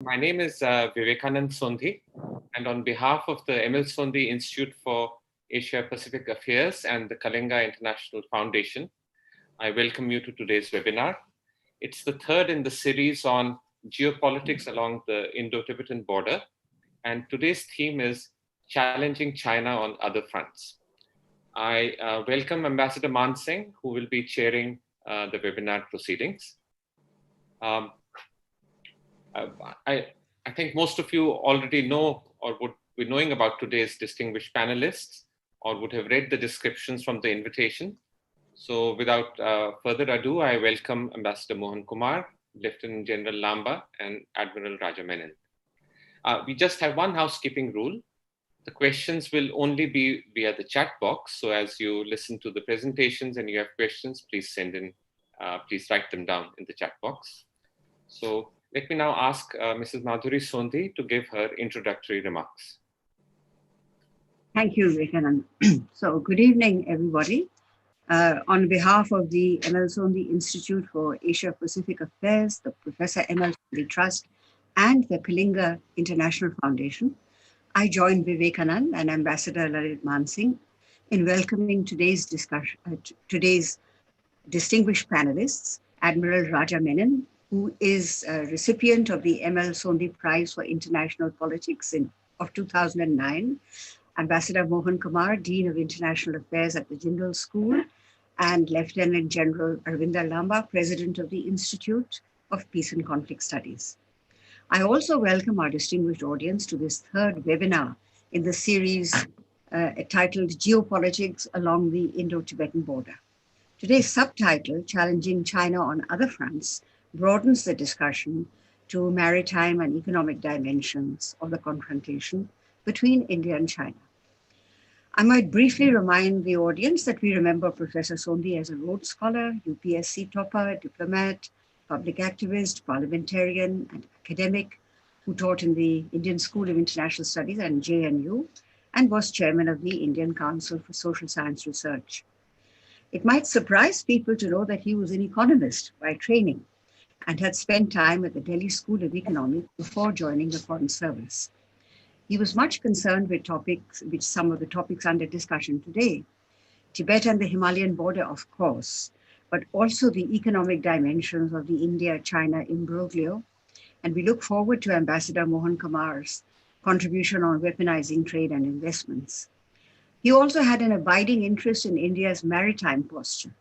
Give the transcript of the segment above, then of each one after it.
My name is Vivekanand Sondhi, and on behalf of the ML Sondhi Institute for Asia Pacific Affairs and the Kalinga International Foundation, I welcome you to today's webinar. It's the third in the series on geopolitics along the Indo-Tibetan border, and today's theme is challenging China on other fronts. I welcome Ambassador Mansingh, who will be chairing the webinar proceedings. I think most of you already know or would be knowing about today's distinguished panelists or would have read the descriptions from the invitation. So without further ado, I welcome Ambassador Mohan Kumar, Lieutenant General Lamba, and Admiral Raja Menon. We just have one housekeeping rule. The questions will only be via the chat box. So as you listen to the presentations and you have questions, please send in, please write them down in the chat box. So let me now ask Mrs. Madhuri Sondhi to give her introductory remarks. Thank you, Vivekanand. So good evening, everybody. On behalf of the ML Sondhi Institute for Asia Pacific Affairs, the Professor ML Sondhi Trust, and the Kalinga International Foundation, I join Vivekanand and Ambassador Lalit Mansingh in welcoming today's discussion, today's distinguished panelists, Admiral Raja Menon, who is a recipient of the ML Sondhi Prize for International Politics of 2009, Ambassador Mohan Kumar, Dean of International Affairs at the Jindal School, and Lieutenant General Arvinder Lamba, President of the Institute of Peace and Conflict Studies. I also welcome our distinguished audience to this third webinar in the series titled Geopolitics Along the Indo-Tibetan Border. Today's subtitle, Challenging China on Other Fronts, broadens the discussion to maritime and economic dimensions of the confrontation between India and China. I might briefly remind the audience that we remember Professor Sondhi as a Rhodes Scholar, UPSC topper, diplomat, public activist, parliamentarian, and academic who taught in the Indian School of International Studies and JNU, and was chairman of the Indian Council for Social Science Research. It might surprise people to know that he was an economist by training and had spent time at the Delhi School of Economics before joining the Foreign Service. He was much concerned with some of the topics under discussion today. Tibet and the Himalayan border, of course, but also the economic dimensions of the India-China imbroglio. And we look forward to Ambassador Mohan Kumar's contribution on weaponizing trade and investments. He also had an abiding interest in India's maritime posture.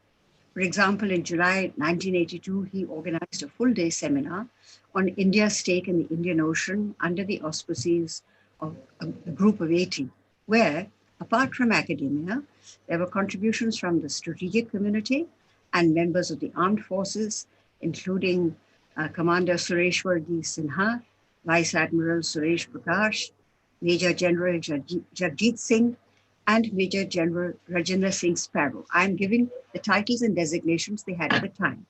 For example, in July 1982, he organized a full-day seminar on India's stake in the Indian Ocean under the auspices of a group of 80, where, apart from academia, there were contributions from the strategic community and members of the armed forces, including Commander Sureshwar D. Sinha, Vice Admiral Suresh Prakash, Major General Jagjit Singh, and Major General Rajendra Singh Sparrow. I'm giving the titles and designations they had at the time.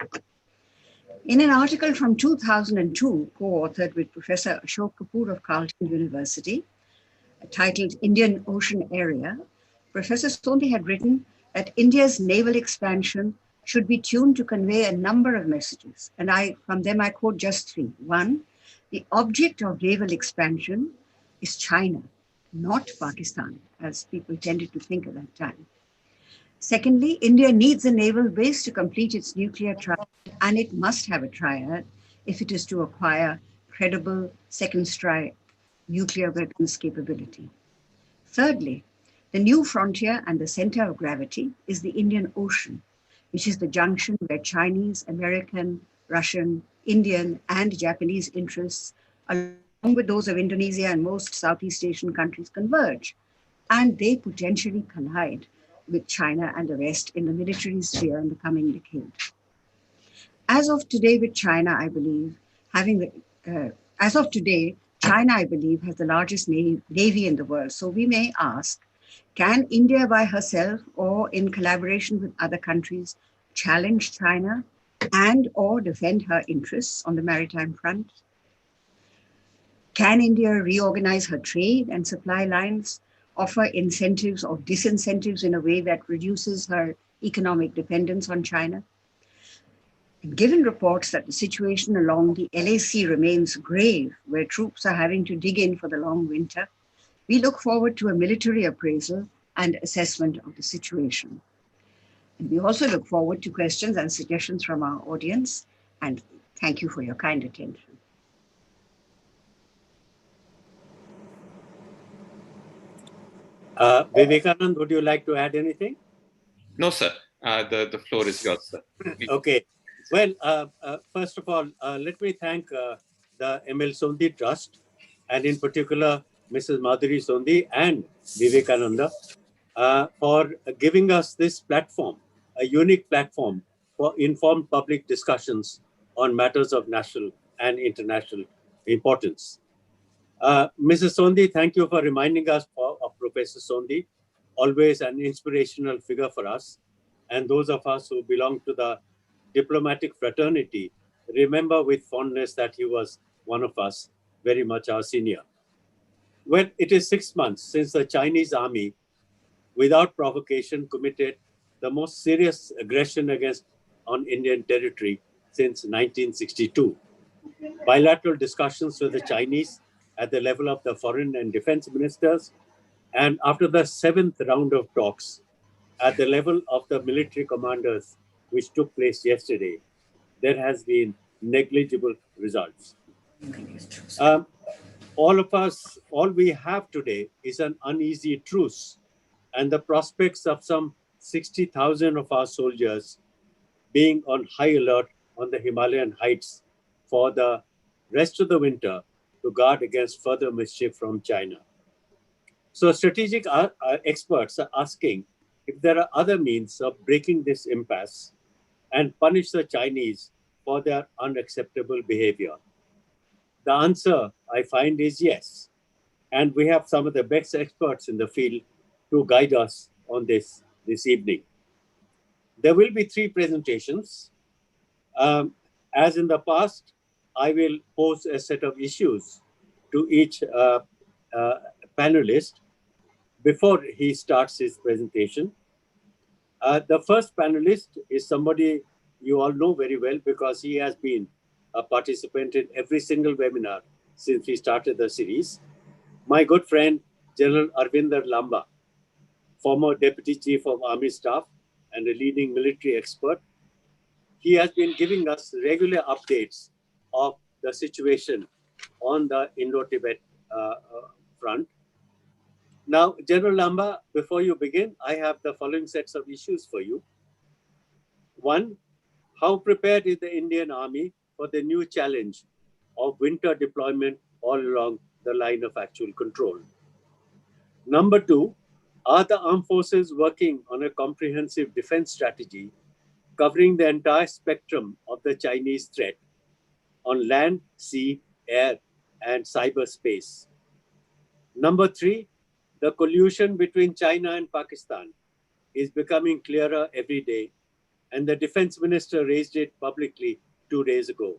In an article from 2002, co-authored with Professor Ashok Kapoor of Carleton University, titled Indian Ocean Area, Professor Sondhi had written that India's naval expansion should be tuned to convey a number of messages. And from them I quote just three. One, the object of naval expansion is China, not Pakistan, as people tended to think at that time. Secondly, India needs a naval base to complete its nuclear triad, and it must have a triad if it is to acquire credible second strike nuclear weapons capability. Thirdly, the new frontier and the center of gravity is the Indian Ocean, which is the junction where Chinese, American, Russian, Indian, and Japanese interests, along with those of Indonesia and most Southeast Asian countries, converge, and they potentially collide with China and the West in the military sphere in the coming decade. As of today, with China, I believe, China, I believe, has the largest navy in the world. So we may ask, can India by herself or in collaboration with other countries challenge China and or defend her interests on the maritime front? Can India reorganize her trade and supply lines, offer incentives or disincentives in a way that reduces her economic dependence on China? Given reports that the situation along the LAC remains grave, where troops are having to dig in for the long winter, we look forward to a military appraisal and assessment of the situation. And we also look forward to questions and suggestions from our audience. And thank you for your kind attention. Vivekanand, would you like to add anything? No, sir. The floor is yours, sir. Okay. Well, first of all, let me thank the ML Sondhi Trust, and in particular, Mrs. Madhuri Sondhi and Vivekananda, for giving us this platform, a unique platform for informed public discussions on matters of national and international importance. Mrs. Sondhi, thank you for reminding us of Professor Sondhi, always an inspirational figure for us. And those of us who belong to the diplomatic fraternity remember with fondness that he was one of us, very much our senior. Well, it is 6 months since the Chinese army, without provocation, committed the most serious aggression on Indian territory since 1962. Bilateral discussions with the Chinese at the level of the foreign and defense ministers, and after the 7th round of talks at the level of the military commanders, which took place yesterday, there has been negligible results. All we have today is an uneasy truce, and the prospects of some 60,000 of our soldiers being on high alert on the Himalayan heights for the rest of the winter to guard against further mischief from China. So strategic experts are asking if there are other means of breaking this impasse and punish the Chinese for their unacceptable behavior. The answer, I find, is yes. And we have some of the best experts in the field to guide us on this evening. There will be 3 presentations. As in the past, I will pose a set of issues to each panelist before he starts his presentation. The first panelist is somebody you all know very well because he has been a participant in every single webinar since we started the series. My good friend, General Arvinder Lamba, former Deputy Chief of Army Staff and a leading military expert. He has been giving us regular updates of the situation on the Indo-Tibet front. Now, General Lamba, before you begin, I have the following sets of issues for you. 1, how prepared is the Indian Army for the new challenge of winter deployment all along the line of actual control? Number 2, are the armed forces working on a comprehensive defense strategy covering the entire spectrum of the Chinese threat on land, sea, air, and cyberspace? Number 3, the collusion between China and Pakistan is becoming clearer every day, and the defense minister raised it publicly 2 days ago.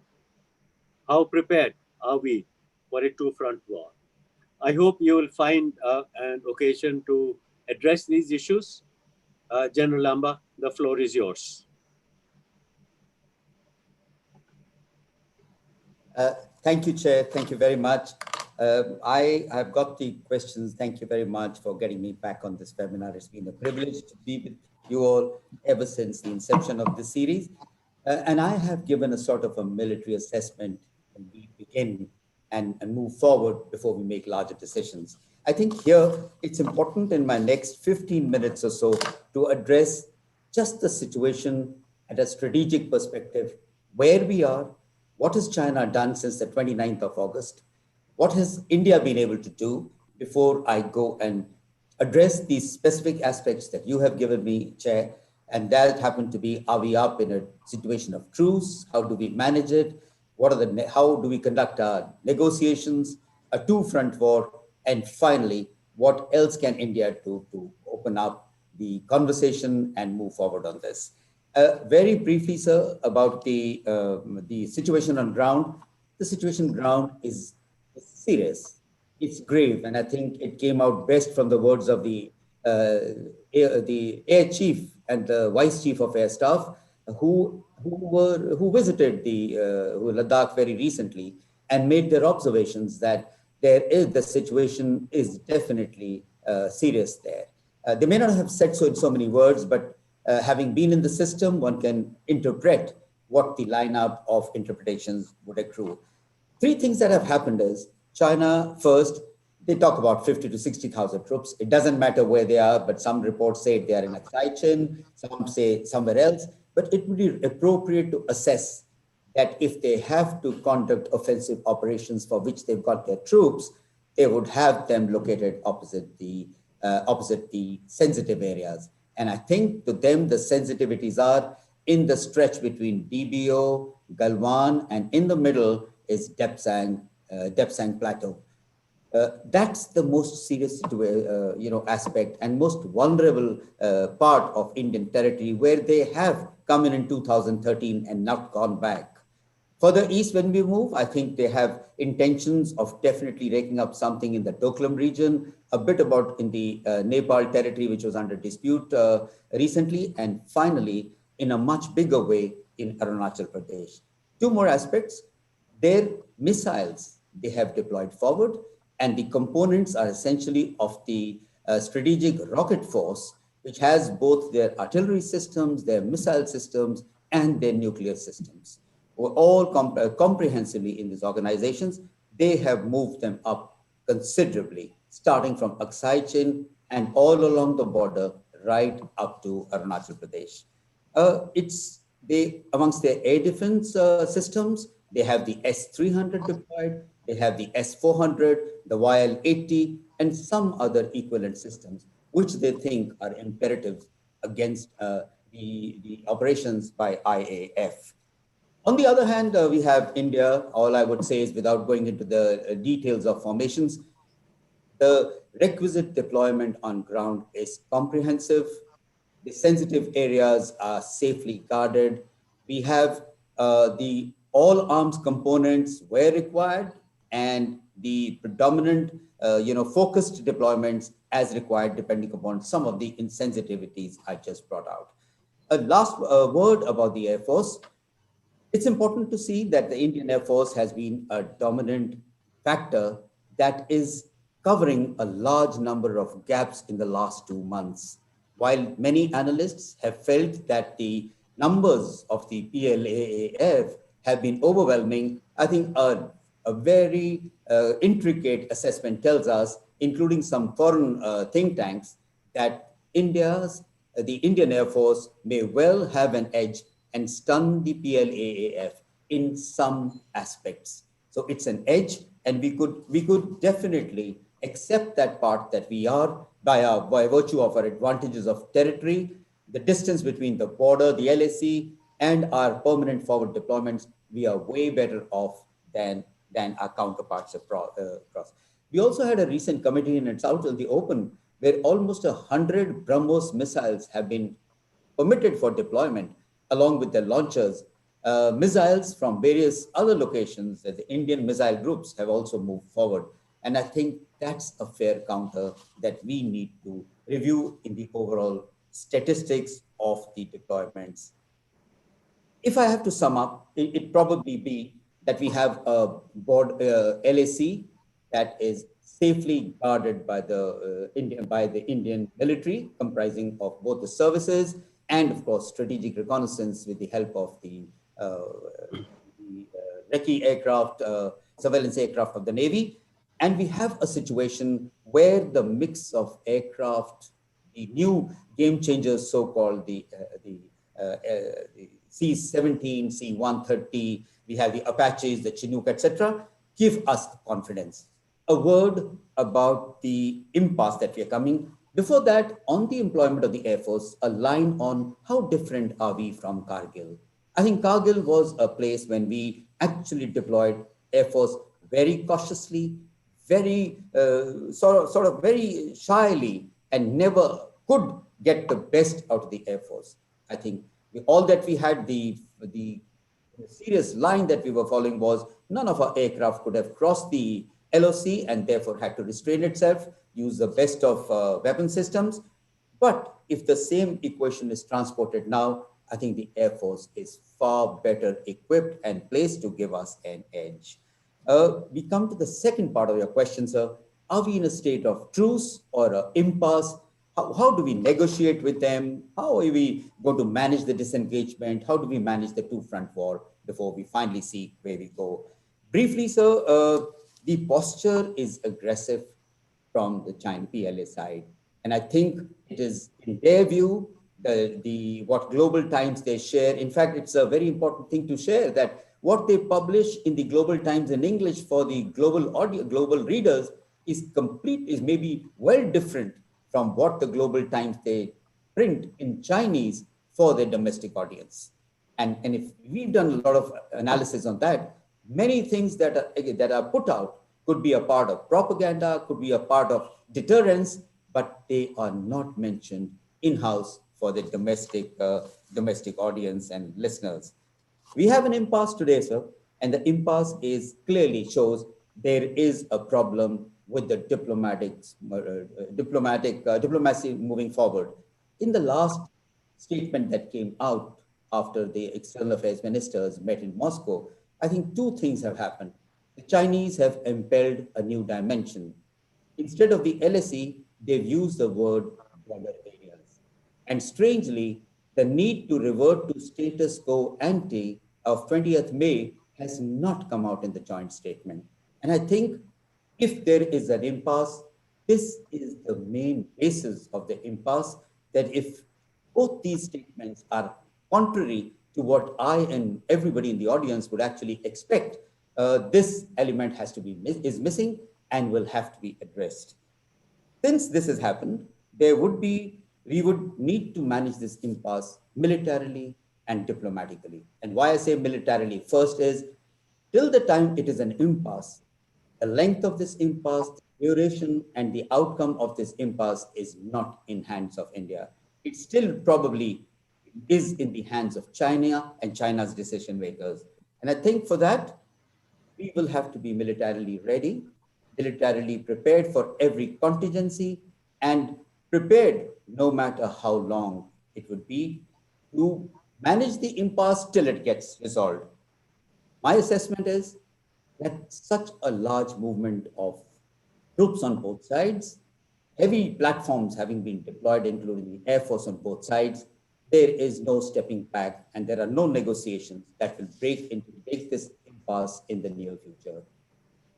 How prepared are we for a 2-front war? I hope you will find an occasion to address these issues. General Lamba, the floor is yours. Thank you, Chair. Thank you very much. I have got the questions. Thank you very much for getting me back on this webinar. It's been a privilege to be with you all ever since the inception of this series. And I have given a sort of a military assessment when we begin and move forward before we make larger decisions. I think here it's important in my next 15 minutes or so to address just the situation at a strategic perspective, where we are, what has China done since the 29th of August? What has India been able to do before I go and address these specific aspects that you have given me, Chair? And that happened to be, are we up in a situation of truce? How do we manage it? How do we conduct our negotiations, a 2-front war? And finally, what else can India do to open up the conversation and move forward on this? Very briefly, sir, about the situation on ground. The situation on ground is serious. It's grave, and I think it came out best from the words of the Air Chief and the Vice Chief of Air Staff, who visited the Ladakh very recently and made their observations that the situation is definitely serious there. They may not have said so in so many words, but having been in the system, one can interpret what the lineup of interpretations would accrue. Three things that have happened is China first, they talk about 50 to 60,000 troops. It doesn't matter where they are, but some reports say they are in Aksai, some say somewhere else. But it would be appropriate to assess that if they have to conduct offensive operations for which they've got their troops, they would have them located opposite the sensitive areas. And I think to them, the sensitivities are in the stretch between DBO, Galwan, and in the middle is Depsang Plateau. That's the most serious aspect and most vulnerable part of Indian territory, where they have come in 2013 and not gone back. Further east, when we move, I think they have intentions of definitely raking up something in the Doklam region, a bit about in the Nepal territory, which was under dispute recently, and finally, in a much bigger way, in Arunachal Pradesh. Two more aspects. Their missiles, they have deployed forward, and the components are essentially of the strategic rocket force, which has both their artillery systems, their missile systems, and their nuclear systems. All comprehensively in these organizations, they have moved them up considerably, starting from Aksai and all along the border, right up to Arunachal Pradesh. Amongst their air defense systems, they have the S-300 deployed, they have the S-400, the YL-80, and some other equivalent systems, which they think are imperative against the operations by IAF. On the other hand, we have India. All I would say is, without going into the details of formations, the requisite deployment on ground is comprehensive. The sensitive areas are safely guarded. We have the all arms components where required, and the predominant, focused deployments as required, depending upon some of the insensitivities I just brought out. A last word about the Air Force. It's important to see that the Indian Air Force has been a dominant factor that is covering a large number of gaps in the last 2 months. While many analysts have felt that the numbers of the PLAAF have been overwhelming, I think a very intricate assessment tells us, including some foreign think tanks, that the Indian Air Force may well have an edge and stun the PLAAF in some aspects. So it's an edge, and we could definitely accept that part, that we are, by virtue of our advantages of territory, the distance between the border, the LAC, and our permanent forward deployments, we are way better off than our counterparts across. We also had a recent committee, and it's out in the open, where almost 100 BrahMos missiles have been permitted for deployment, along with their launchers. Missiles from various other locations that the Indian missile groups have also moved forward. And I think that's a fair counter that we need to review in the overall statistics of the deployments. If I have to sum up, it'd probably be that we have a LAC that is safely guarded by the Indian military, comprising of both the services and, of course, strategic reconnaissance with the help of the recce aircraft, surveillance aircraft of the Navy. And we have a situation where the mix of aircraft, the new game changers, so-called the C-17, C-130, we have the Apaches, the Chinook, etc., give us confidence. A word about the impasse that we are coming. Before that, on the employment of the Air Force, a line on how different are we from Kargil. I think Kargil was a place when we actually deployed Air Force very cautiously, very sort of very shyly, and never could get the best out of the Air Force. I think all that we had, the serious line that we were following was none of our aircraft could have crossed the LOC and therefore had to restrain itself, use the best of weapon systems. But if the same equation is transported now, I think the Air Force is far better equipped and placed to give us an edge. We come to the second part of your question, sir. Are we in a state of truce or an impasse? How do we negotiate with them? How are we going to manage the disengagement? How do we manage the two-front war before we finally see where we go? Briefly, sir, the posture is aggressive from the China PLA side. And I think it is, in their view, what Global Times they share. In fact, it's a very important thing to share that what they publish in the Global Times in English for the global readers is maybe well different from what the Global Times they print in Chinese for their domestic audience. And if we've done a lot of analysis on that, many things that are put out could be a part of propaganda, could be a part of deterrence, but they are not mentioned in-house for the domestic audience and listeners. We have an impasse today, sir, and the impasse clearly shows there is a problem with the diplomacy moving forward. In the last statement that came out after the external affairs ministers met in Moscow, I think two things have happened. The Chinese have impelled a new dimension. Instead of the LSE, they've used the word border areas. And strangely, the need to revert to status quo ante of 20th May has not come out in the joint statement. And I think if there is an impasse, this is the main basis of the impasse, that if both these statements are contrary to what I and everybody in the audience would actually expect, this element is missing and will have to be addressed. Since this has happened, we would need to manage this impasse militarily and diplomatically. And why I say militarily, first is, till the time it is an impasse, the length of this impasse, the duration and the outcome of this impasse is not in hands of India. It still probably is in the hands of China and China's decision makers. And I think for that, we will have to be militarily ready, militarily prepared for every contingency, and prepared no matter how long it would be to manage the impasse till it gets resolved. My assessment is that such a large movement of troops on both sides, heavy platforms having been deployed, including the Air Force on both sides, there is no stepping back and there are no negotiations that will break this impasse in the near future.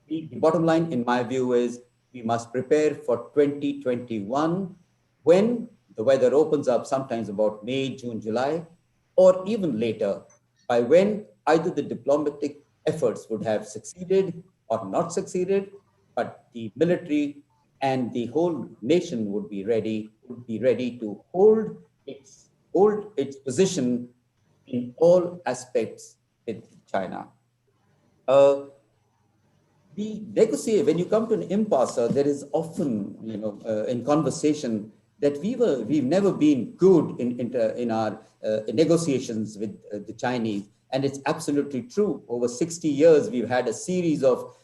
The bottom line, in my view, is we must prepare for 2021 when the weather opens up, sometimes about May, June, July, or even later, by when either the diplomatic efforts would have succeeded or not succeeded, but the military and the whole nation would be ready to hold its position in all aspects with China. The negotiate, when you come to an impasse, there is often, in conversation that we've never been good in our negotiations with the Chinese, and it's absolutely true. Over 60 years, we've had a series of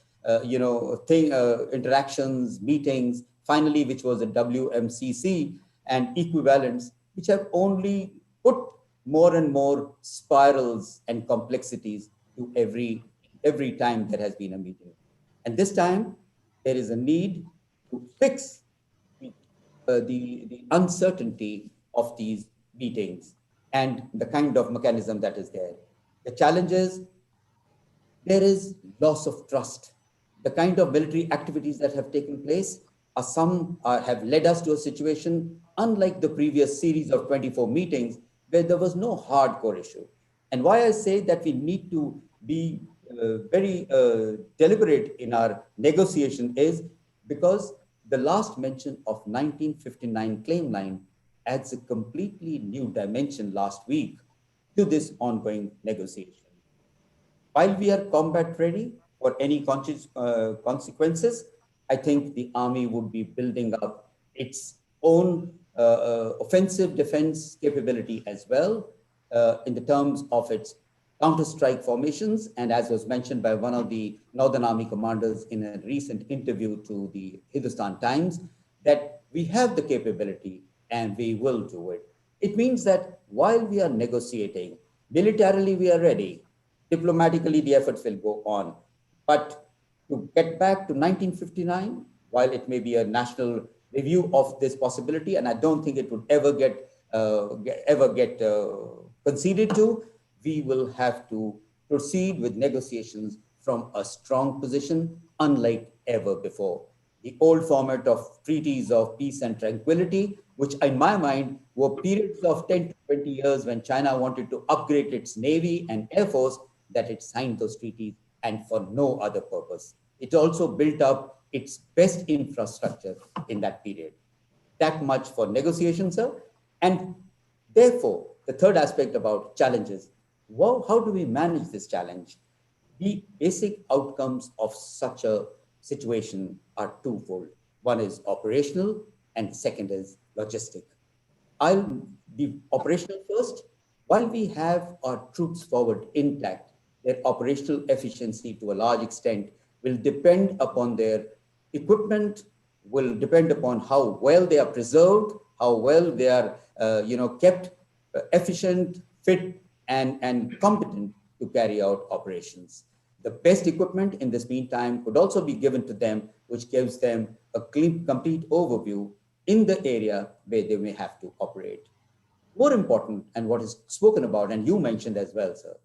interactions, meetings, finally, which was a WMCC and equivalents, which have only put more and more spirals and complexities to every time there has been a meeting. And this time, there is a need to fix the uncertainty of these meetings and the kind of mechanism that is there. The challenge is there is loss of trust. The kind of military activities that have taken place have led us to a situation unlike the previous series of 24 meetings where there was no hardcore issue. And why I say that we need to be very deliberate in our negotiation is because the last mention of 1959 claim line adds a completely new dimension last week to this ongoing negotiation. While we are combat ready for any consequences, I think the army would be building up its own offensive defense capability as well in the terms of its counter-strike formations. And as was mentioned by one of the Northern Army commanders in a recent interview to the Hindustan Times, that we have the capability and we will do it. It means that while we are negotiating, militarily we are ready, diplomatically the efforts will go on. But to get back to 1959, while it may be a national review of this possibility, and I don't think it would ever get conceded to, we will have to proceed with negotiations from a strong position, unlike ever before. The old format of treaties of peace and tranquility, which in my mind were periods of 10 to 20 years when China wanted to upgrade its navy and air force, that it signed those treaties and for no other purpose. It also built up its best infrastructure in that period. That much for negotiations, sir. And therefore, the third aspect about challenges, well, how do we manage this challenge? The basic outcomes of such a situation are twofold. One is operational and second is logistic. I'll be operational first. While we have our troops forward intact, their operational efficiency to a large extent will depend upon their equipment, will depend upon how well they are preserved, how well they are kept efficient, fit, and competent to carry out operations. The best equipment in this meantime could also be given to them, which gives them a complete overview in the area where they may have to operate. More important, and what is spoken about, and you mentioned as well, sir,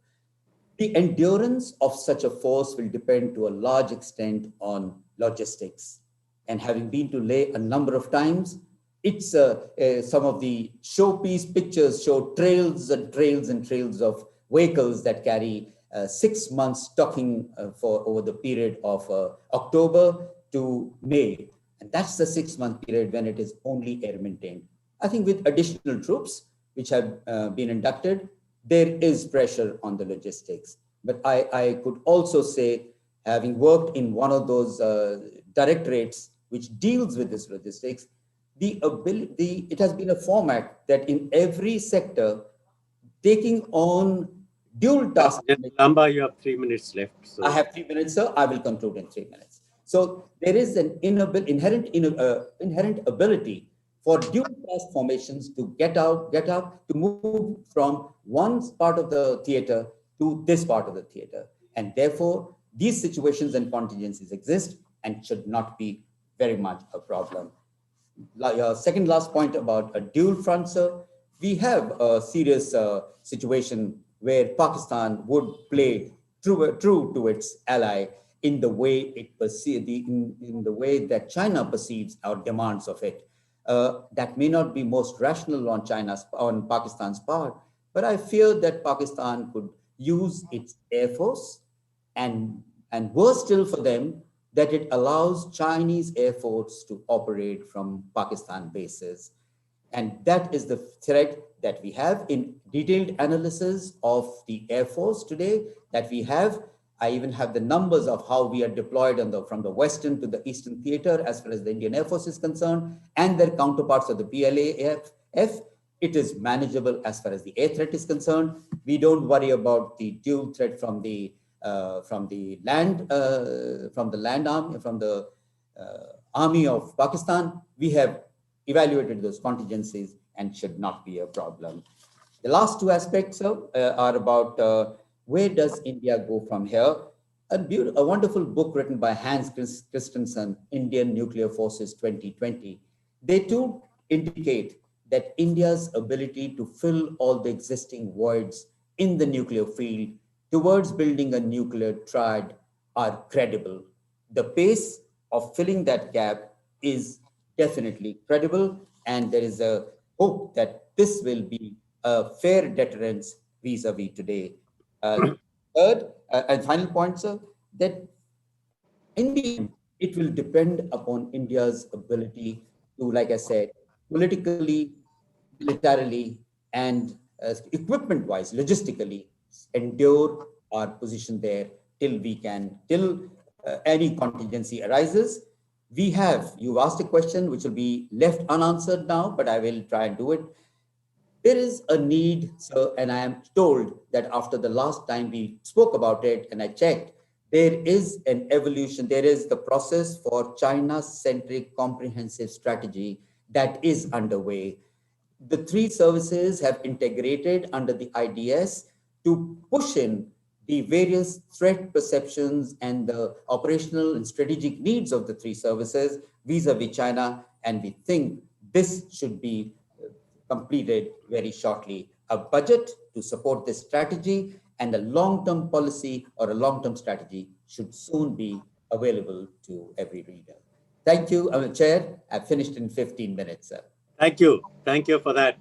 the endurance of such a force will depend to a large extent on logistics. And having been to Leh a number of times, it's some of the showpiece pictures show trails and trails and trails of vehicles that carry 6 months stocking for over the period of October to May. And that's the 6-month period when it is only air maintained. I think with additional troops which have been inducted, there is pressure on the logistics. But I could also say, having worked in one of those directorates which deals with this logistics, it has been a format that in every sector, taking on dual tasks. Lamba, you have 3 minutes left. So. I have 3 minutes, sir. I will conclude in 3 minutes. So there is an inherent ability for dual task formations to get up, to move from one part of the theater to this part of the theater. And therefore, these situations and contingencies exist and should not be very much a problem. Your second last point about a dual front, sir, we have a serious situation where Pakistan would play true to its ally in the way it in the way that China perceives our demands of it. That may not be most rational on Pakistan's part, but I fear that Pakistan could use its air force, and worse still for them, that it allows Chinese air force to operate from Pakistan bases. And that is the threat that we have in detailed analysis of the Air Force today that we have. I even have the numbers of how we are deployed from the Western to the Eastern theater as far as the Indian Air Force is concerned, and their counterparts of the PLAF. It is manageable as far as the air threat is concerned. We don't worry about the dual threat from the land army, from the army of Pakistan. We have evaluated those contingencies and should not be a problem. The last two aspects are about where does India go from here? A wonderful book written by Hans Christensen, Indian Nuclear Forces 2020. They too indicate that India's ability to fill all the existing voids in the nuclear field towards building a nuclear triad are credible. The pace of filling that gap is definitely credible, and there is a hope that this will be a fair deterrence vis-a-vis today. Third and final point, sir, that in the end, it will depend upon India's ability to, like I said, politically, militarily, and equipment-wise, logistically, endure our position there till any contingency arises. You've asked a question which will be left unanswered now, but I will try and do it. There is a need, sir, and I am told that after the last time we spoke about it and I checked, there is an evolution, there is the process for China-centric comprehensive strategy that is underway. the three services have integrated under the IDS to push in the various threat perceptions and the operational and strategic needs of the three services vis-a-vis China. And we think this should be completed very shortly. A budget to support this strategy and a long-term policy or a long-term strategy should soon be available to every reader. Thank you, Chair. I've finished in 15 minutes, sir. Thank you. Thank you for that.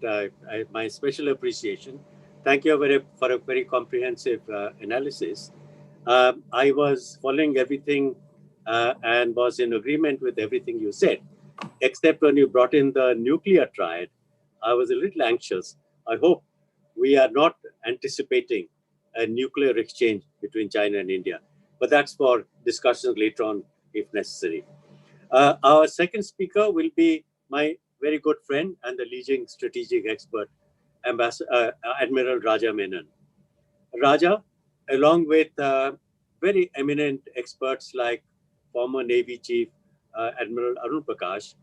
My special appreciation. Thank you for a very comprehensive analysis. I was following everything and was in agreement with everything you said, except when you brought in the nuclear triad, I was a little anxious. I hope we are not anticipating a nuclear exchange between China and India, but that's for discussions later on if necessary. Our second speaker will be my very good friend and the leading strategic expert, Admiral Raja Menon. Raja, along with very eminent experts like former Navy Chief Admiral Arun Prakash,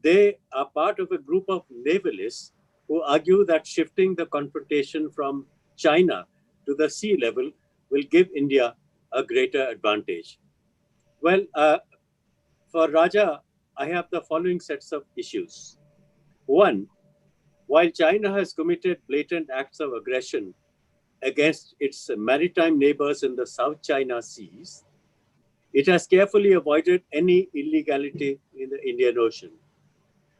they are part of a group of navalists who argue that shifting the confrontation from China to the sea level will give India a greater advantage. Well, for Raja, I have the following sets of issues. One, while China has committed blatant acts of aggression against its maritime neighbors in the South China Seas, it has carefully avoided any illegality in the Indian Ocean.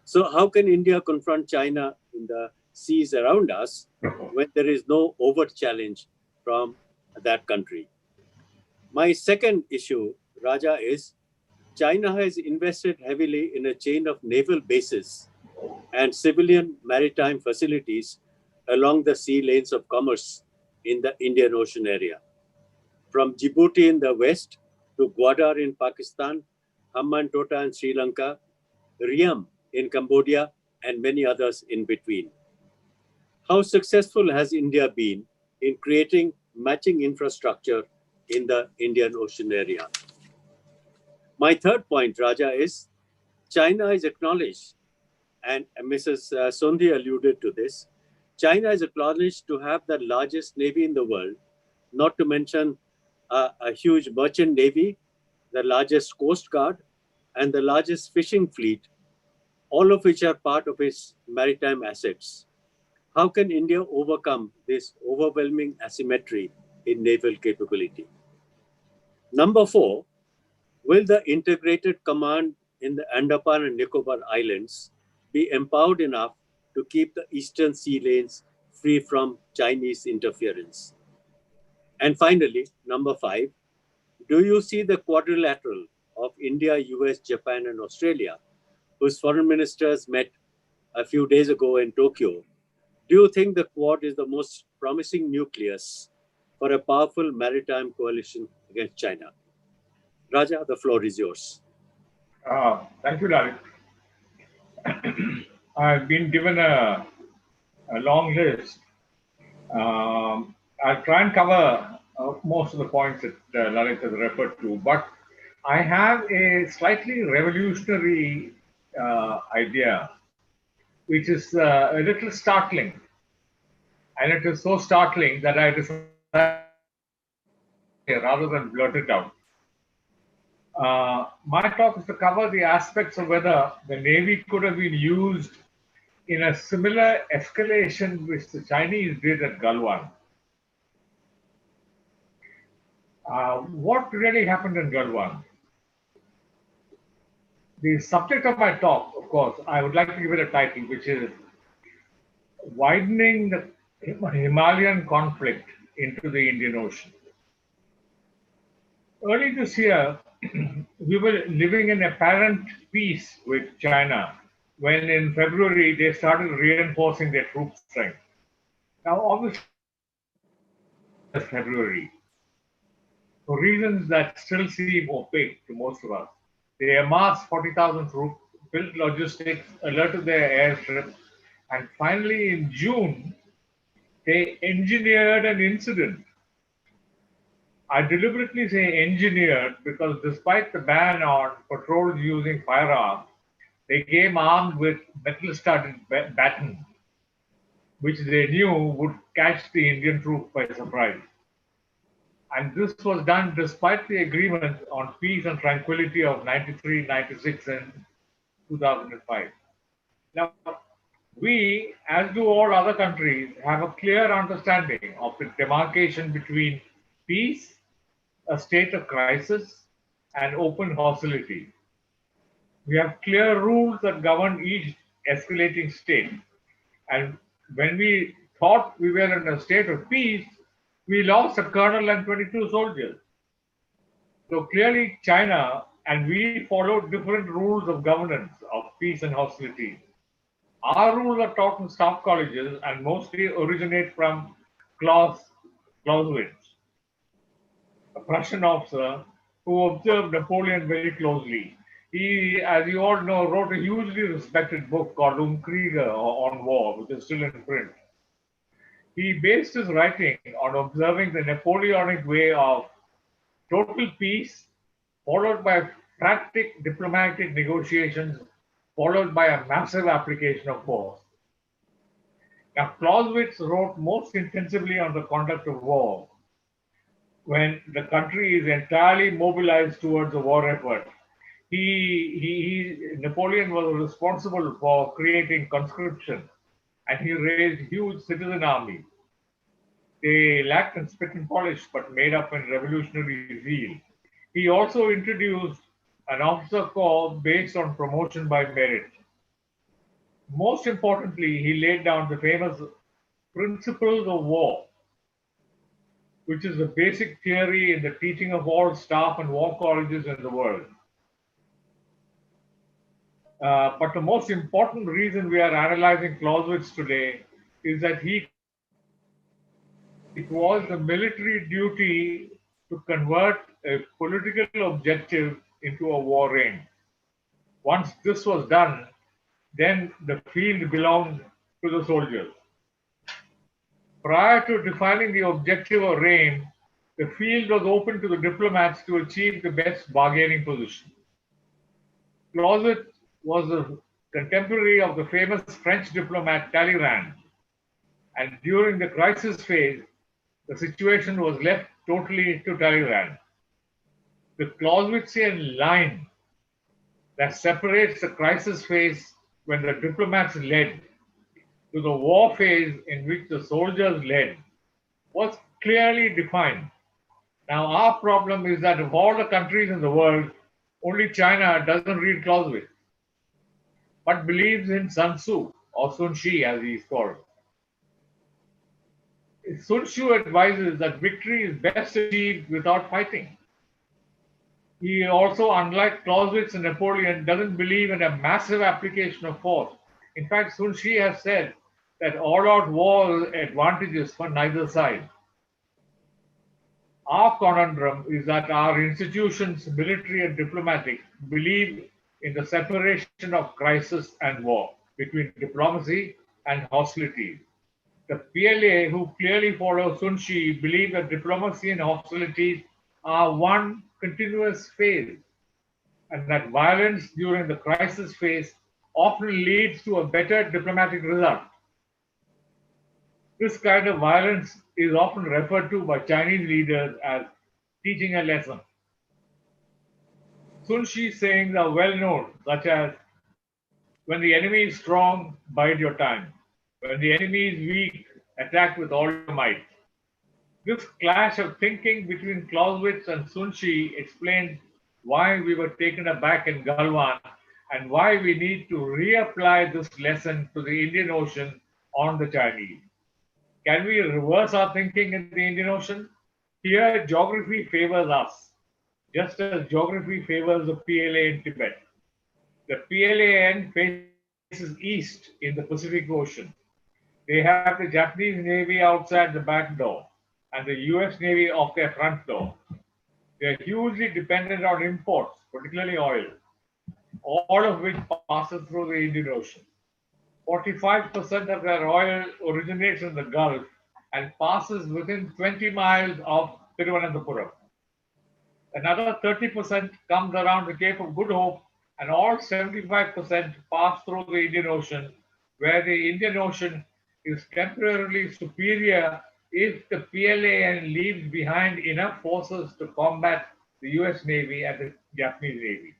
So how can India confront China in the seas around us when there is no overt challenge from that country? My second issue, Raja, is China has invested heavily in a chain of naval bases and civilian maritime facilities along the sea lanes of commerce in the Indian Ocean area. From Djibouti in the west to Gwadar in Pakistan, Hambantota in Sri Lanka, Riam in Cambodia, and many others in between. How successful has India been in creating matching infrastructure in the Indian Ocean area? My third point, Raja, is China is acknowledged, and Mrs. Sondhi alluded to this, China is acknowledged to have the largest navy in the world, not to mention a huge merchant navy, the largest coast guard, and the largest fishing fleet, all of which are part of its maritime assets. How can India overcome this overwhelming asymmetry in naval capability? Number four, will the integrated command in the Andaman and Nicobar Islands be empowered enough to keep the eastern sea lanes free from Chinese interference? And finally, number five, do you see the quadrilateral of India, US, Japan, and Australia, whose foreign ministers met a few days ago in Tokyo? Do you think the Quad is the most promising nucleus for a powerful maritime coalition against China? Raja, the floor is yours. Thank you, Lalit. I've been given a long list. I'll try and cover most of the points that Lalit has referred to, but I have a slightly revolutionary idea, which is a little startling. And it is so startling that I decided rather than blurt it out. My talk is to cover the aspects of whether the Navy could have been used in a similar escalation which the Chinese did at Galwan. What really happened in Galwan? The subject of my talk, of course, I would like to give it a title, which is Widening the Himalayan Conflict into the Indian Ocean. Early this year, we were living in apparent peace with China when in February they started reinforcing their troop strength. Now, obviously, February, for reasons that still seem opaque to most of us, they amassed 40,000 troops, built logistics, alerted their airstrip, and finally in June, they engineered an incident. I deliberately say engineered because despite the ban on patrols using firearms, They came armed with metal-studded batons, which they knew would catch the Indian troops by surprise. And this was done despite the agreement on peace and tranquility of 93, 96, and 2005. Now, we, as do all other countries, have a clear understanding of the demarcation between peace, a state of crisis, and open hostility. We have clear rules that govern each escalating state. And when we thought we were in a state of peace, we lost a colonel and 22 soldiers. So clearly, China and we follow different rules of governance of peace and hostility. Our rules are taught in staff colleges and mostly originate from Clausewitz, a Prussian officer who observed Napoleon very closely. He, as you all know, wrote a hugely respected book called Krieger on war, which is still in print. He based his writing on observing the Napoleonic way of total peace, followed by frantic diplomatic negotiations, followed by a massive application of force. Now, Clausewitz wrote most intensively on the conduct of war when the country is entirely mobilized towards a war effort. Napoleon was responsible for creating conscription, and he raised huge citizen armies. They lacked in spit and polish, but made up in revolutionary zeal. He also introduced an officer corps based on promotion by merit. Most importantly, he laid down the famous principles of war, which is the basic theory in the teaching of all staff and war colleges in the world. But the most important reason we are analyzing Clausewitz today is that it was the military duty to convert a political objective into a war aim. Once this was done, then the field belonged to the soldiers. Prior to defining the objective or aim, the field was open to the diplomats to achieve the best bargaining position. Clausewitz was a contemporary of the famous French diplomat Talleyrand, and during the crisis phase, the situation was left totally to Talleyrand. The Clausewitzian line that separates the crisis phase when the diplomats led to the war phase in which the soldiers led was clearly defined. Now, our problem is that of all the countries in the world, only China doesn't read Clausewitz, but believes in Sun Tzu, or Sun Shi as he is called. Sun Tzu advises that victory is best achieved without fighting. He also, unlike Clausewitz and Napoleon, doesn't believe in a massive application of force. In fact, Sun Shi has said that all-out war is advantageous for neither side. Our conundrum is that our institutions, military and diplomatic, believe in the separation of crisis and war, between diplomacy and hostility. The PLA, who clearly follow Sun Shi, believe that diplomacy and hostilities are one continuous phase, and that violence during the crisis phase often leads to a better diplomatic result. This kind of violence is often referred to by Chinese leaders as teaching a lesson. Sun Shi's sayings are well known, such as, when the enemy is strong, bide your time. When the enemy is weak, attack with all your might. This clash of thinking between Clausewitz and Sun Shi explains why we were taken aback in Galwan and why we need to reapply this lesson to the Indian Ocean on the Chinese. Can we reverse our thinking in the Indian Ocean? Here, geography favors us, just as geography favors the PLA in Tibet. The PLAN faces east in the Pacific Ocean. They have the Japanese Navy outside the back door and the US Navy off their front door. They are hugely dependent on imports, particularly oil, all of which passes through the Indian Ocean. 45% of their oil originates in the Gulf and passes within 20 miles of Thiruvananthapuram. Another 30% comes around the Cape of Good Hope and all 75% pass through the Indian Ocean, where the Indian Ocean is temporarily superior if the PLAN leaves behind enough forces to combat the US Navy and the Japanese Navy.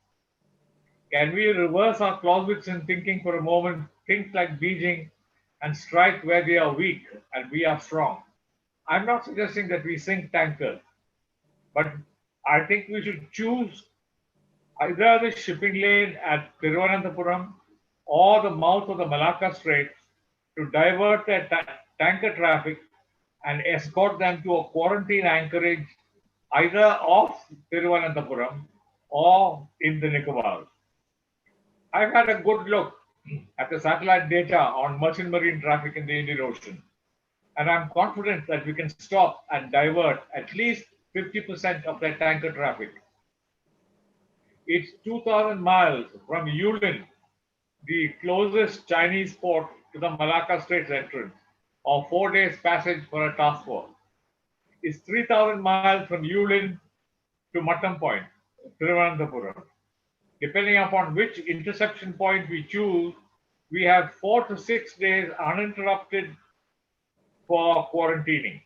Can we reverse our Clausewitz in thinking for a moment, think like Beijing, and strike where they are weak and we are strong? I'm not suggesting that we sink tankers, but I think we should choose either the shipping lane at Thiruvananthapuram or the mouth of the Malacca Straits to divert their tanker traffic and escort them to a quarantine anchorage either off Thiruvananthapuram or in the Nicobars. I've had a good look at the satellite data on merchant marine traffic in the Indian Ocean, and I'm confident that we can stop and divert at least 50% of their tanker traffic. It's 2,000 miles from Yulin, the closest Chinese port to the Malacca Straits entrance, or 4 days passage for a task force. It's 3,000 miles from Yulin to Mattam Point, Thiruvananthapuram. Depending upon which intersection point we choose, we have 4 to 6 days uninterrupted for quarantining.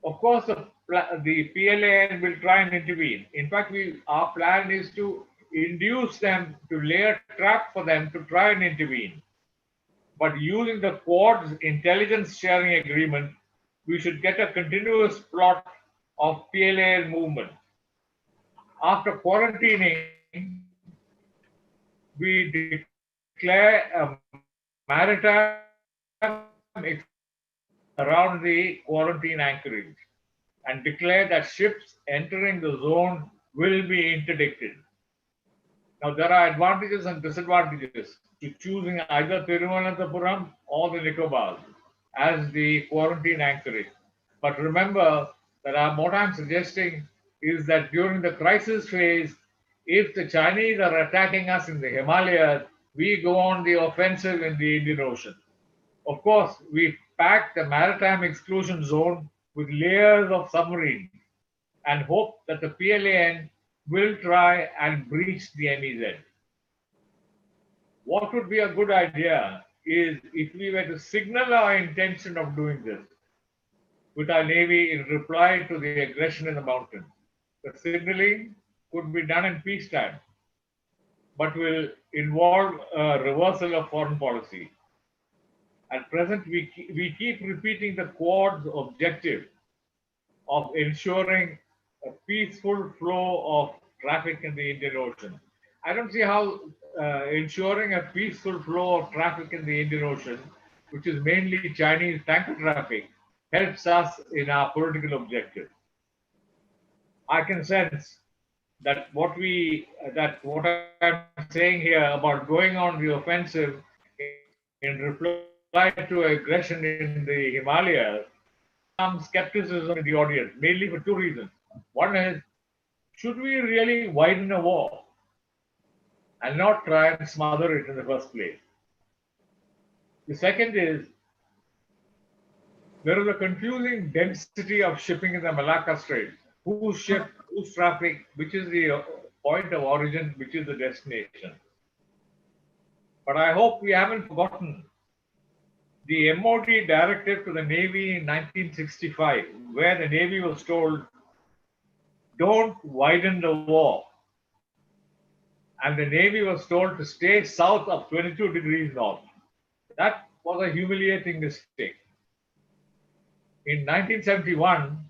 Of course, the PLAN will try and intervene. In fact, our plan is to induce them to lay a trap for them to try and intervene. But using the Quad's intelligence sharing agreement, we should get a continuous plot of PLAN movement. After quarantining, we declare a maritime around the quarantine anchorage and declare that ships entering the zone will be interdicted. Now, there are advantages and disadvantages to choosing either Thiruvananthapuram or the Nicobars as the quarantine anchorage. But remember that what I'm suggesting is that during the crisis phase, if the Chinese are attacking us in the Himalayas, we go on the offensive in the Indian Ocean. Of course, we pack the maritime exclusion zone with layers of submarines and hope that the PLAN will try and breach the MEZ. What would be a good idea is if we were to signal our intention of doing this with our Navy in reply to the aggression in the mountains. The signaling could be done in peacetime, but will involve a reversal of foreign policy. At present, we keep repeating the Quad's objective of ensuring a peaceful flow of traffic in the Indian Ocean. I don't see how ensuring a peaceful flow of traffic in the Indian Ocean, which is mainly Chinese tanker traffic, helps us in our political objective. I can sense that what I'm saying here about going on the offensive in reply to aggression in the Himalayas, some skepticism in the audience, mainly for two reasons. One is, should we really widen a war and not try and smother it in the first place? The second is, there is a confusing density of shipping in the Malacca Strait. Whose ship, whose traffic, which is the point of origin, which is the destination. But I hope we haven't forgotten the MOD directive to the Navy in 1965, where the Navy was told, don't widen the war. And the Navy was told to stay south of 22 degrees north. That was a humiliating mistake. In 1971,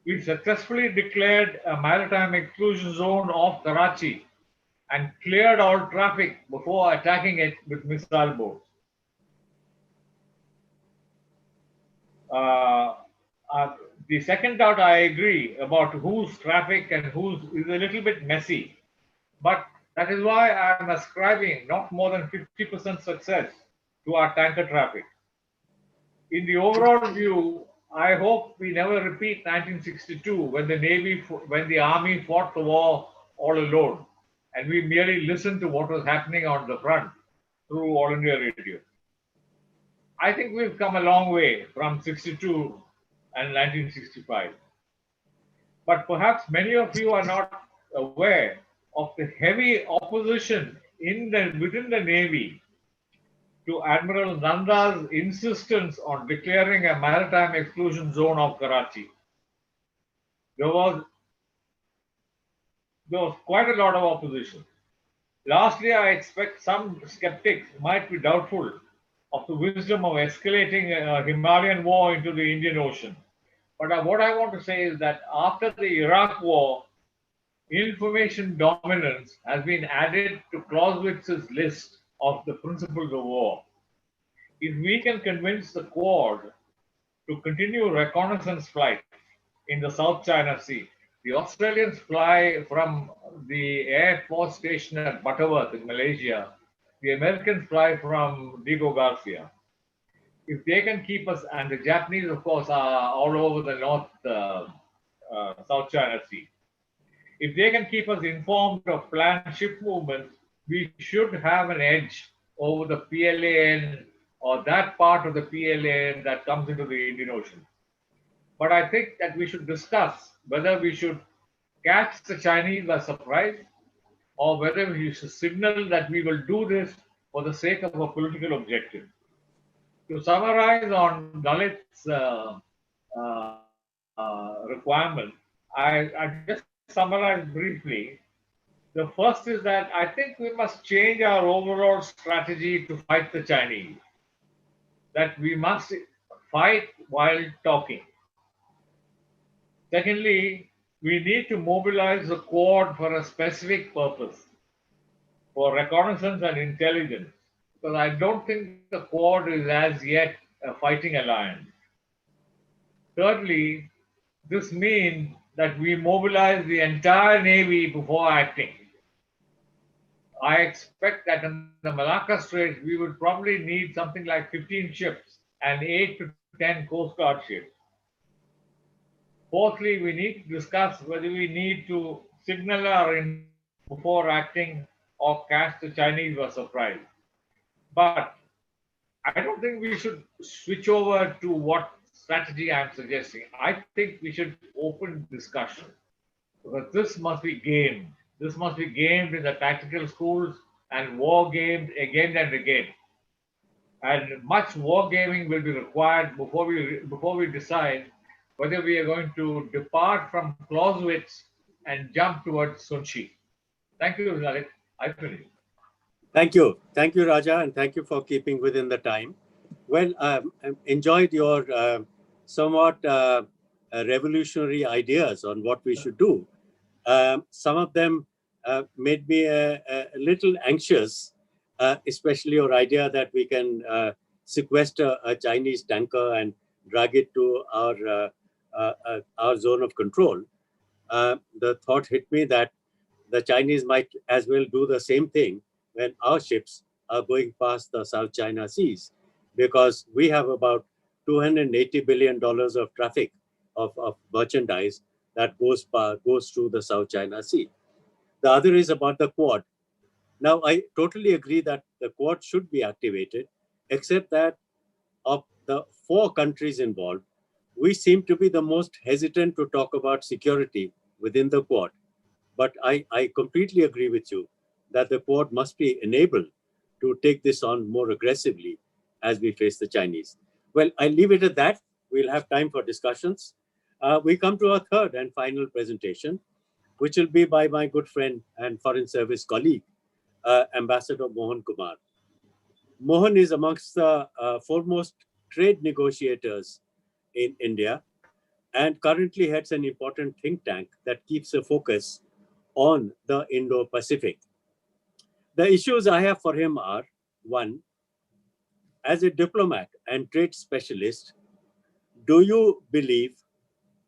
we successfully declared a maritime exclusion zone off Karachi and cleared all traffic before attacking it with missile boats. The second doubt, I agree about whose traffic and whose is a little bit messy, but that is why I'm ascribing not more than 50% success to our tanker traffic. In the overall view, I hope we never repeat 1962 when the army fought the war all alone, and we merely listened to what was happening on the front through All India Radio. I think we've come a long way from 62 and 1965. But perhaps many of you are not aware of the heavy opposition within the Navy to Admiral Nanda's insistence on declaring a maritime exclusion zone of Karachi. There was quite a lot of opposition. Lastly, I expect some skeptics might be doubtful of the wisdom of escalating a Himalayan war into the Indian Ocean. But what I want to say is that after the Iraq war, information dominance has been added to Clausewitz's list of the principles of war. If we can convince the Quad to continue reconnaissance flights in the South China Sea, the Australians fly from the Air Force Station at Butterworth in Malaysia. The Americans fly from Diego Garcia. If they can keep us, and the Japanese, of course, are all over the South China Sea. If they can keep us informed of planned ship movements, we should have an edge over the PLAN or that part of the PLAN that comes into the Indian Ocean. But I think that we should discuss whether we should catch the Chinese by surprise or whether we should signal that we will do this for the sake of a political objective. To summarize on Lalit's requirement, I just summarize briefly. The first is that I think we must change our overall strategy to fight the Chinese. That we must fight while talking. Secondly, we need to mobilize the Quad for a specific purpose, for reconnaissance and intelligence, because I don't think the Quad is as yet a fighting alliance. Thirdly, this means that we mobilize the entire Navy before acting. I expect that in the Malacca Straits, we would probably need something like 15 ships and 8 to 10 Coast Guard ships. Fourthly, we need to discuss whether we need to signal our intent before acting or catch the Chinese by surprise. But I don't think we should switch over to what strategy I'm suggesting. I think we should open discussion, because this must be gamed. This must be gamed in the tactical schools and war gamed again and again. And much war gaming will be required before we decide whether we are going to depart from Clausewitz and jump towards Sun Shi. Thank you, Lalit. I finish. Thank you. Thank you, Raja, and thank you for keeping within the time. Well, I enjoyed your somewhat revolutionary ideas on what we should do. Some of them made me a little anxious, especially your idea that we can sequester a Chinese tanker and drag it to our zone of control. The thought hit me that the Chinese might as well do the same thing when our ships are going past the South China Seas, because we have about $280 billion of traffic of merchandise that goes through the South China Sea. The other is about the Quad. Now, I totally agree that the Quad should be activated, except that of the 4 countries involved, we seem to be the most hesitant to talk about security within the Quad. But I completely agree with you that the Quad must be enabled to take this on more aggressively as we face the Chinese. Well, I'll leave it at that. We'll have time for discussions. We come to our third and final presentation, which will be by my good friend and Foreign Service colleague, Ambassador Mohan Kumar. Mohan is amongst the foremost trade negotiators in India and currently heads an important think tank that keeps a focus on the Indo-Pacific. The issues I have for him are: 1, as a diplomat and trade specialist, do you believe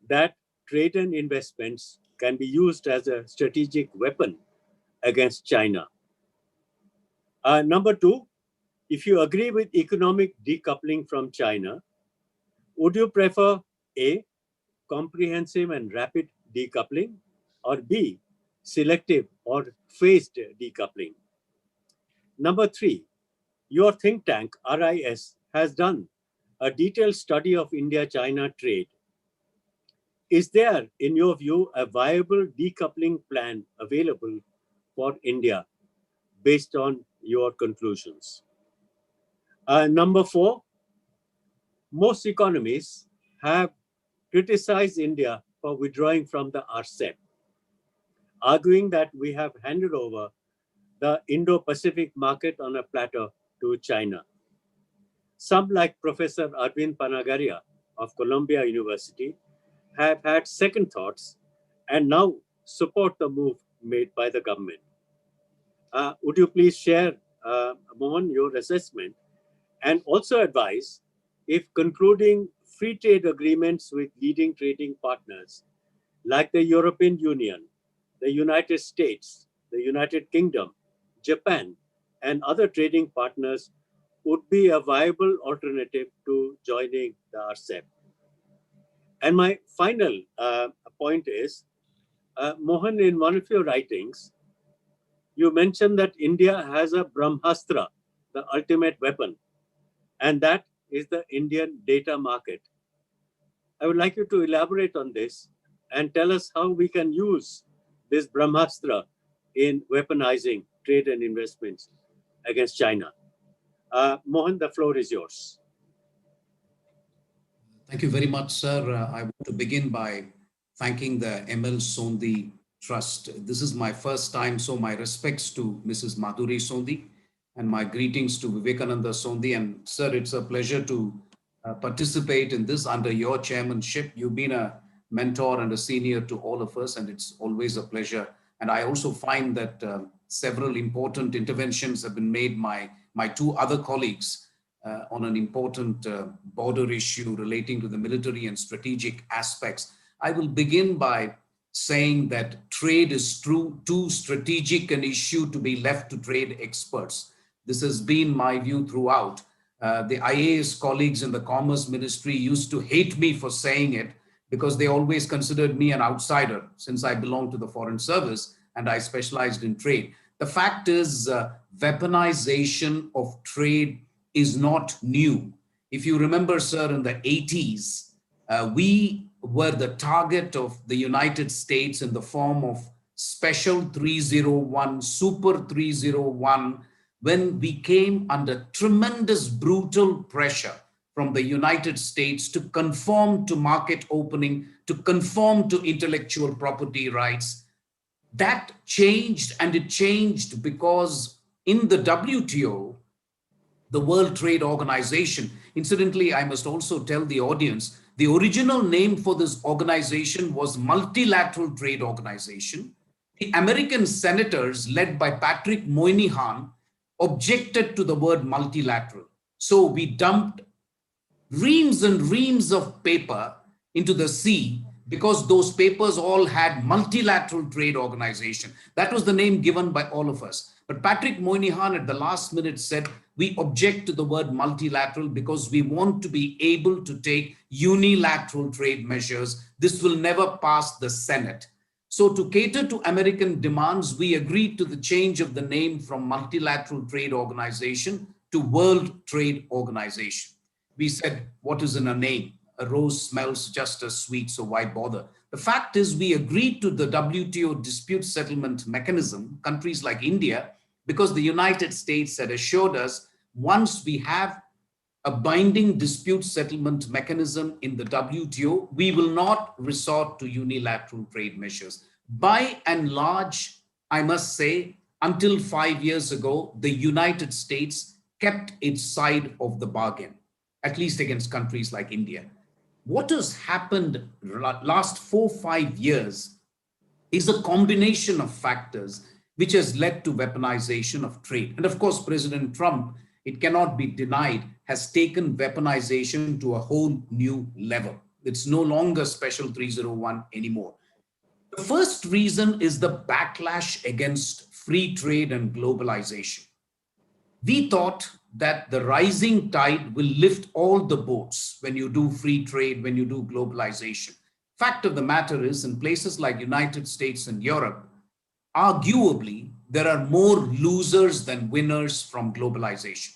that trade and investments can be used as a strategic weapon against China? Number 2, if you agree with economic decoupling from China, would you prefer A, comprehensive and rapid decoupling, or B, selective or phased decoupling? Number 3, your think tank, RIS, has done a detailed study of India-China trade. Is there, in your view, a viable decoupling plan available for India based on your conclusions? Number 4, most economists have criticized India for withdrawing from the RCEP, arguing that we have handed over the Indo-Pacific market on a platter to China. Some, like Professor Arvinder of Columbia University, have had second thoughts and now support the move made by the government. Would you please share, Mohan, your assessment, and also advise if concluding free trade agreements with leading trading partners like the European Union, the United States, the United Kingdom, Japan, and other trading partners would be a viable alternative to joining the RCEP. And my final point is, Mohan, in one of your writings, you mentioned that India has a Brahmastra, the ultimate weapon, and that is the Indian data market. I would like you to elaborate on this and tell us how we can use this Brahmastra in weaponizing trade and investments against China. Mohan, the floor is yours. Thank you very much, sir. I want to begin by thanking the ML Sondhi Trust. This is my first time, so my respects to Mrs. Madhuri Sondhi and my greetings to Vivekananda Sondhi. And sir, it's a pleasure to participate in this under your chairmanship. You've been a mentor and a senior to all of us, and it's always a pleasure. And I also find that several important interventions have been made by my two other colleagues on an important border issue relating to the military and strategic aspects. I will begin by saying that trade is too strategic an issue to be left to trade experts. This has been my view throughout. The IAS colleagues in the Commerce Ministry used to hate me for saying it because they always considered me an outsider since I belonged to the Foreign Service and I specialized in trade. The fact is, weaponization of trade is not new. If you remember, sir, in the 80s, we were the target of the United States in the form of Special 301, Super 301, when we came under tremendous brutal pressure from the United States to conform to market opening, to conform to intellectual property rights. That changed, and it changed because in the WTO, the World Trade Organization. Incidentally, I must also tell the audience, the original name for this organization was Multilateral Trade Organization. The American senators, led by Patrick Moynihan, objected to the word multilateral. So we dumped reams and reams of paper into the sea because those papers all had Multilateral Trade Organization. That was the name given by all of us. But Patrick Moynihan at the last minute said, we object to the word multilateral because we want to be able to take unilateral trade measures. This will never pass the Senate. So to cater to American demands, we agreed to the change of the name from Multilateral Trade Organization to World Trade Organization. We said, what is in a name? A rose smells just as sweet, so why bother? The fact is, we agreed to the WTO dispute settlement mechanism, countries like India, because the United States had assured us once we have a binding dispute settlement mechanism in the WTO, we will not resort to unilateral trade measures. By and large, I must say, until 5 years ago, the United States kept its side of the bargain, at least against countries like India. What has happened last 4-5 years is a combination of factors which has led to weaponization of trade. And of course, President Trump, it cannot be denied, has taken weaponization to a whole new level. It's no longer Special 301 anymore. The first reason is the backlash against free trade and globalization. We thought that the rising tide will lift all the boats when you do free trade, when you do globalization. Fact of the matter is, in places like United States and Europe, arguably, there are more losers than winners from globalization.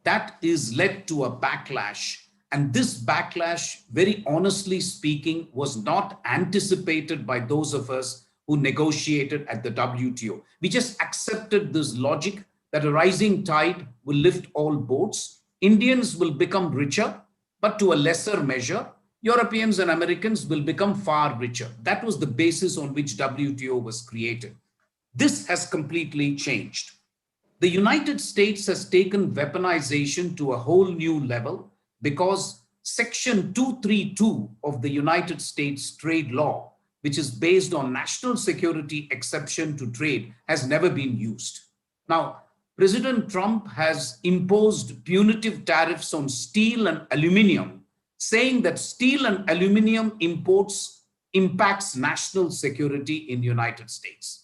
That is led to a backlash. And this backlash, very honestly speaking, was not anticipated by those of us who negotiated at the WTO. We just accepted this logic that a rising tide will lift all boats. Indians will become richer, but to a lesser measure. Europeans and Americans will become far richer. That was the basis on which WTO was created. This has completely changed. The United States has taken weaponization to a whole new level because Section 232 of the United States trade law, which is based on national security exception to trade, has never been used. Now, President Trump has imposed punitive tariffs on steel and aluminum, saying that steel and aluminum imports impacts national security in the United States.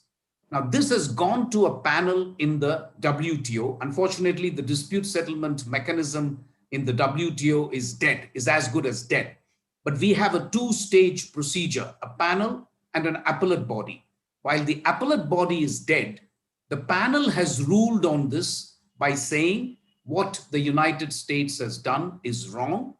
Now, this has gone to a panel in the WTO. Unfortunately, the dispute settlement mechanism in the WTO is dead, is as good as dead. But we have a two-stage procedure, a panel and an appellate body. While the appellate body is dead, the panel has ruled on this by saying what the United States has done is wrong,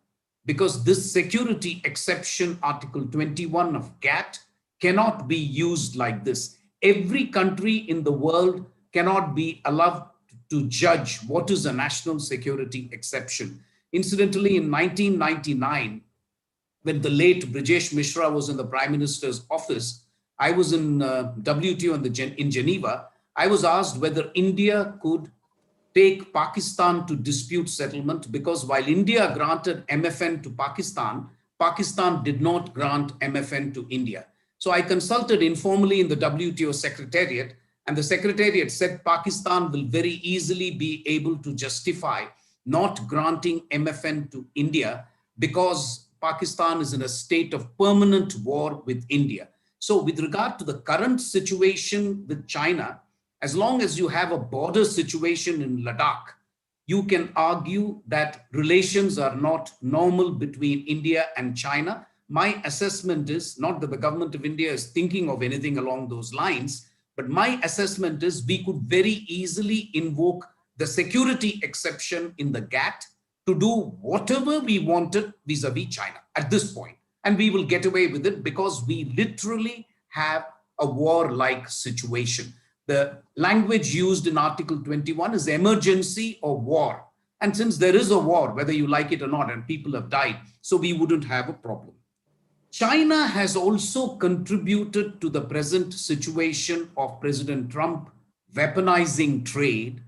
because this security exception, Article 21 of GATT, cannot be used like this. Every country in the world cannot be allowed to judge what is a national security exception. Incidentally, in 1999, when the late Brijesh Mishra was in the Prime Minister's office, I was in WTO in Geneva. I was asked whether India could take Pakistan to dispute settlement, because while India granted MFN to Pakistan, Pakistan did not grant MFN to India. So I consulted informally in the WTO Secretariat, and the Secretariat said Pakistan will very easily be able to justify not granting MFN to India because Pakistan is in a state of permanent war with India. So with regard to the current situation with China, as long as you have a border situation in Ladakh, you can argue that relations are not normal between India and China. My assessment is not that the government of India is thinking of anything along those lines, but my assessment is we could very easily invoke the security exception in the GATT to do whatever we wanted vis-a-vis China at this point. And we will get away with it because we literally have a war-like situation. The language used in Article 21 is emergency or war. And since there is a war, whether you like it or not, and people have died, so we wouldn't have a problem. China has also contributed to the present situation of President Trump weaponizing trade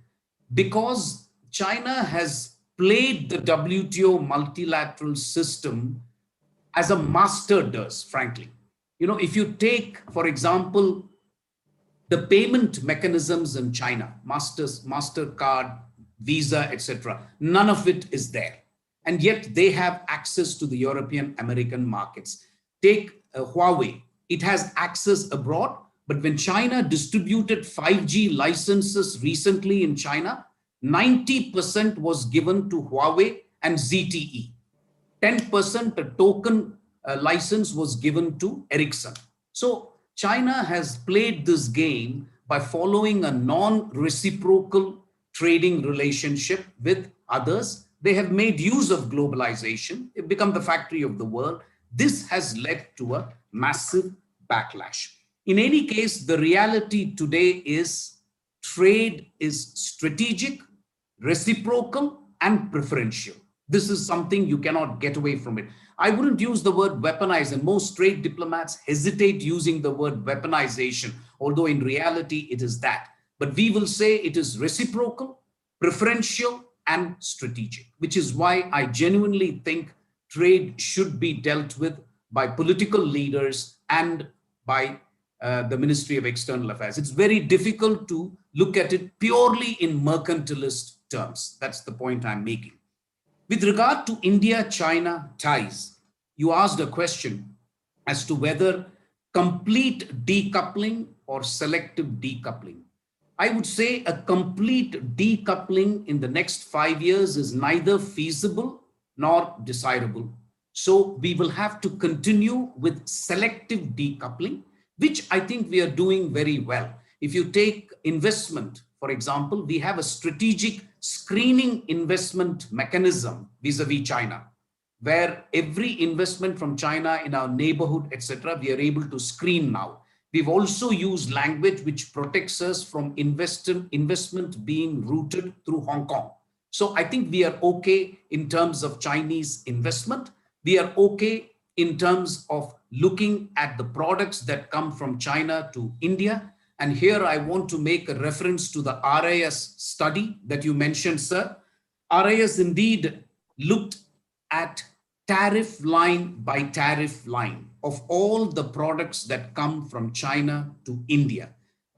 because China has played the WTO multilateral system as a master does, frankly. You know, if you take, for example, the payment mechanisms in China, MasterCard, Visa, etc., none of it is there. And yet they have access to the European American markets. Take Huawei, it has access abroad, but when China distributed 5G licenses recently in China, 90% was given to Huawei and ZTE. 10% a token license was given to Ericsson. So China has played this game by following a non-reciprocal trading relationship with others. They have made use of globalization. They've become the factory of the world. This has led to a massive backlash. In any case, the reality today is trade is strategic, reciprocal, and preferential. This is something you cannot get away from it. I wouldn't use the word weaponize, and most trade diplomats hesitate using the word weaponization, although in reality it is that. But we will say it is reciprocal, preferential, and strategic, which is why I genuinely think trade should be dealt with by political leaders and by the Ministry of External Affairs. It's very difficult to look at it purely in mercantilist terms. That's the point I'm making. With regard to India-China ties, you asked a question as to whether complete decoupling or selective decoupling. I would say a complete decoupling in the next 5 years is neither feasible nor desirable. So we will have to continue with selective decoupling, which I think we are doing very well. If you take investment, for example, we have a strategic screening investment mechanism vis-a-vis China, where every investment from China in our neighborhood, etc., we are able to screen now. We've also used language which protects us from investment being routed through Hong Kong. So I think we are okay in terms of Chinese investment. We are okay in terms of looking at the products that come from China to India. And here I want to make a reference to the RIS study that you mentioned, sir. RIS indeed looked at tariff line by tariff line of all the products that come from China to India.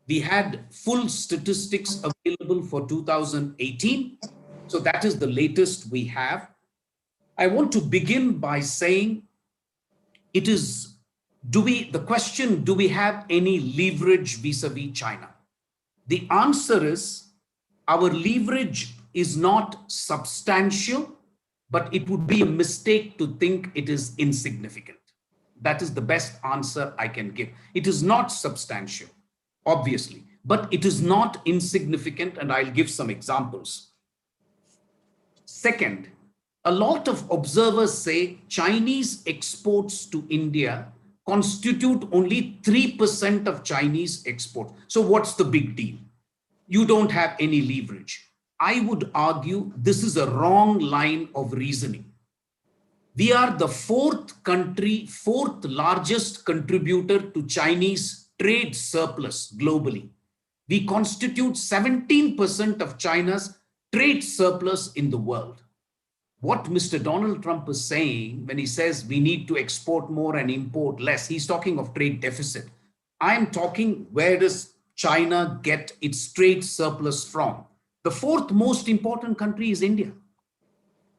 We had full statistics available for 2018. So that is the latest we have. I want to begin by saying it is, the question, do we have any leverage vis-a-vis China? The answer is our leverage is not substantial, but it would be a mistake to think it is insignificant. That is the best answer I can give. It is not substantial, obviously, but it is not insignificant, and I'll give some examples. Second, a lot of observers say Chinese exports to India constitute only 3% of Chinese export. So what's the big deal? You don't have any leverage. I would argue this is a wrong line of reasoning. We are the fourth largest contributor to Chinese trade surplus globally. We constitute 17% of China's trade surplus in the world. What Mr. Donald Trump is saying when he says we need to export more and import less, he's talking of trade deficit. I'm talking, where does China get its trade surplus from? The fourth most important country is India.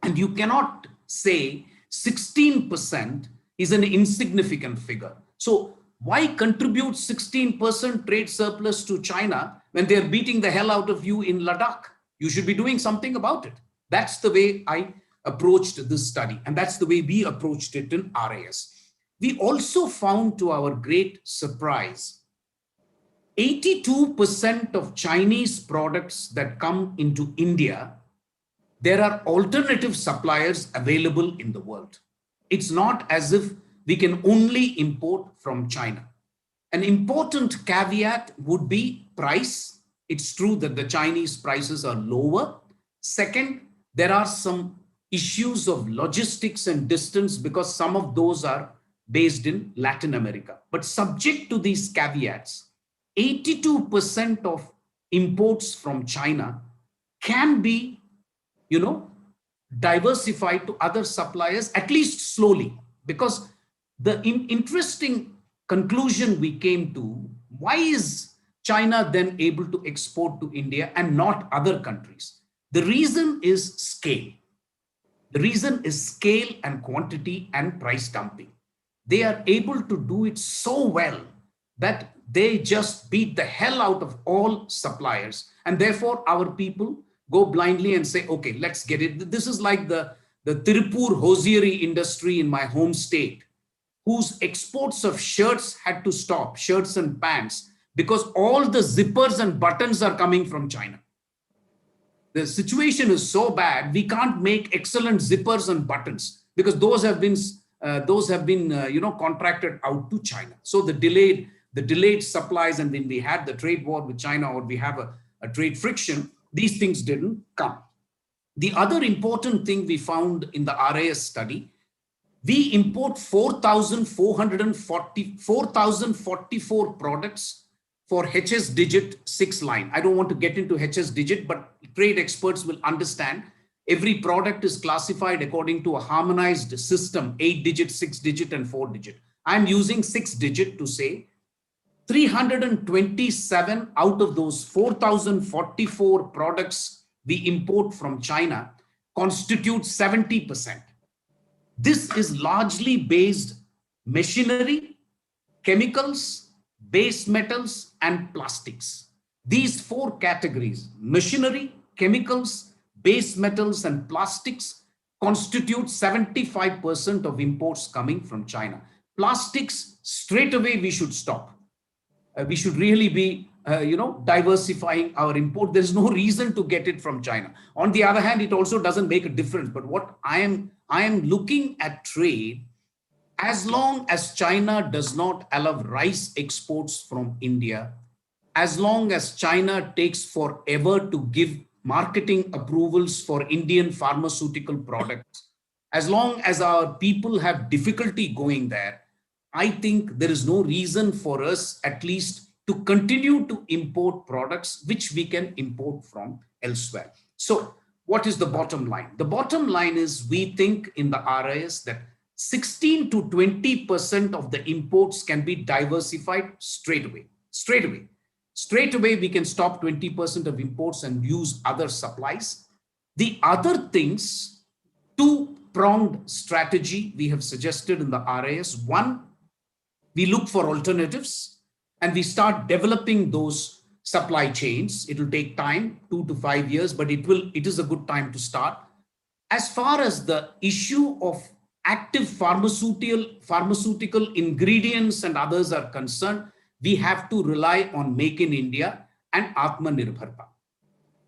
And you cannot say 16% is an insignificant figure. So why contribute 16% trade surplus to China when they're beating the hell out of you in Ladakh? You should be doing something about it. That's the way I approached this study. And that's the way we approached it in RIS. We also found, to our great surprise, 82% of Chinese products that come into India, there are alternative suppliers available in the world. It's not as if we can only import from China. An important caveat would be price. It's true that the Chinese prices are lower. Second, there are some issues of logistics and distance because some of those are based in Latin America. But subject to these caveats, 82% of imports from China can be, diversified to other suppliers, at least slowly. Because the interesting conclusion we came to, why is China then able to export to India and not other countries? The reason is scale. The reason is scale and quantity and price dumping. They are able to do it so well that they just beat the hell out of all suppliers. And therefore, our people go blindly and say, okay, let's get it. This is like the Tirupur hosiery industry in my home state, whose exports of shirts had to stop, shirts and pants, because all the zippers and buttons are coming from China. The situation is so bad, we can't make excellent zippers and buttons because those have been contracted out to China. So the delayed supplies, and then we had the trade war with China, or we have a trade friction, these things didn't come. The other important thing we found in the RIS study, we import 4,044 products for HS digit 6 line. I don't want to get into HS digit, but trade experts will understand. Every product is classified according to a harmonized system, 8 digit, 6 digit, and 4 digit. I'm using 6 digit to say 327 out of those 4,044 products we import from China constitute 70%. This is largely based machinery, chemicals, base metals, and plastics. These 4 categories, machinery, chemicals, base metals, and plastics, constitute 75% of imports coming from China. Plastics, straight away we should stop. We should really be, diversifying our import. There's no reason to get it from China. On the other hand, it also doesn't make a difference. But what I am looking at trade as long as China does not allow rice exports from India, as long as China takes forever to give marketing approvals for Indian pharmaceutical products, as long as our people have difficulty going there, I think there is no reason for us at least to continue to import products which we can import from elsewhere. So what is the bottom line? The bottom line is we think in the RIS that 16 to 20% of the imports can be diversified straight away. Straight away, we can stop 20% of imports and use other supplies. The other things, two-pronged strategy we have suggested in the RIS. One, we look for alternatives and we start developing those supply chains. It will take time, 2 to 5 years, but it is a good time to start. As far as the issue of active pharmaceutical ingredients and others are concerned, we have to rely on Make in India and Atmanirbharta.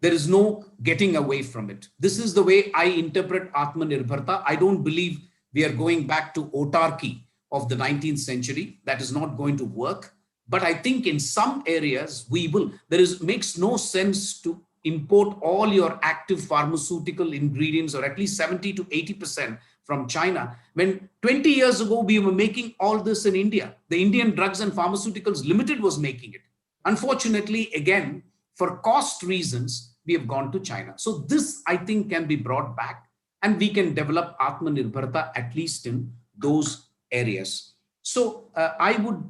There is no getting away from it. This is the way I interpret Atmanirbharta. I don't believe we are going back to autarky of the 19th century. That is not going to work. But I think in some areas we will. Makes no sense to import all your active pharmaceutical ingredients, or at least 70 to 80% from China, when 20 years ago we were making all this in India. The Indian Drugs and Pharmaceuticals Limited was making it. Unfortunately, again, for cost reasons, we have gone to China. So this, I think, can be brought back and we can develop Atmanirbharta at least in those areas. So I would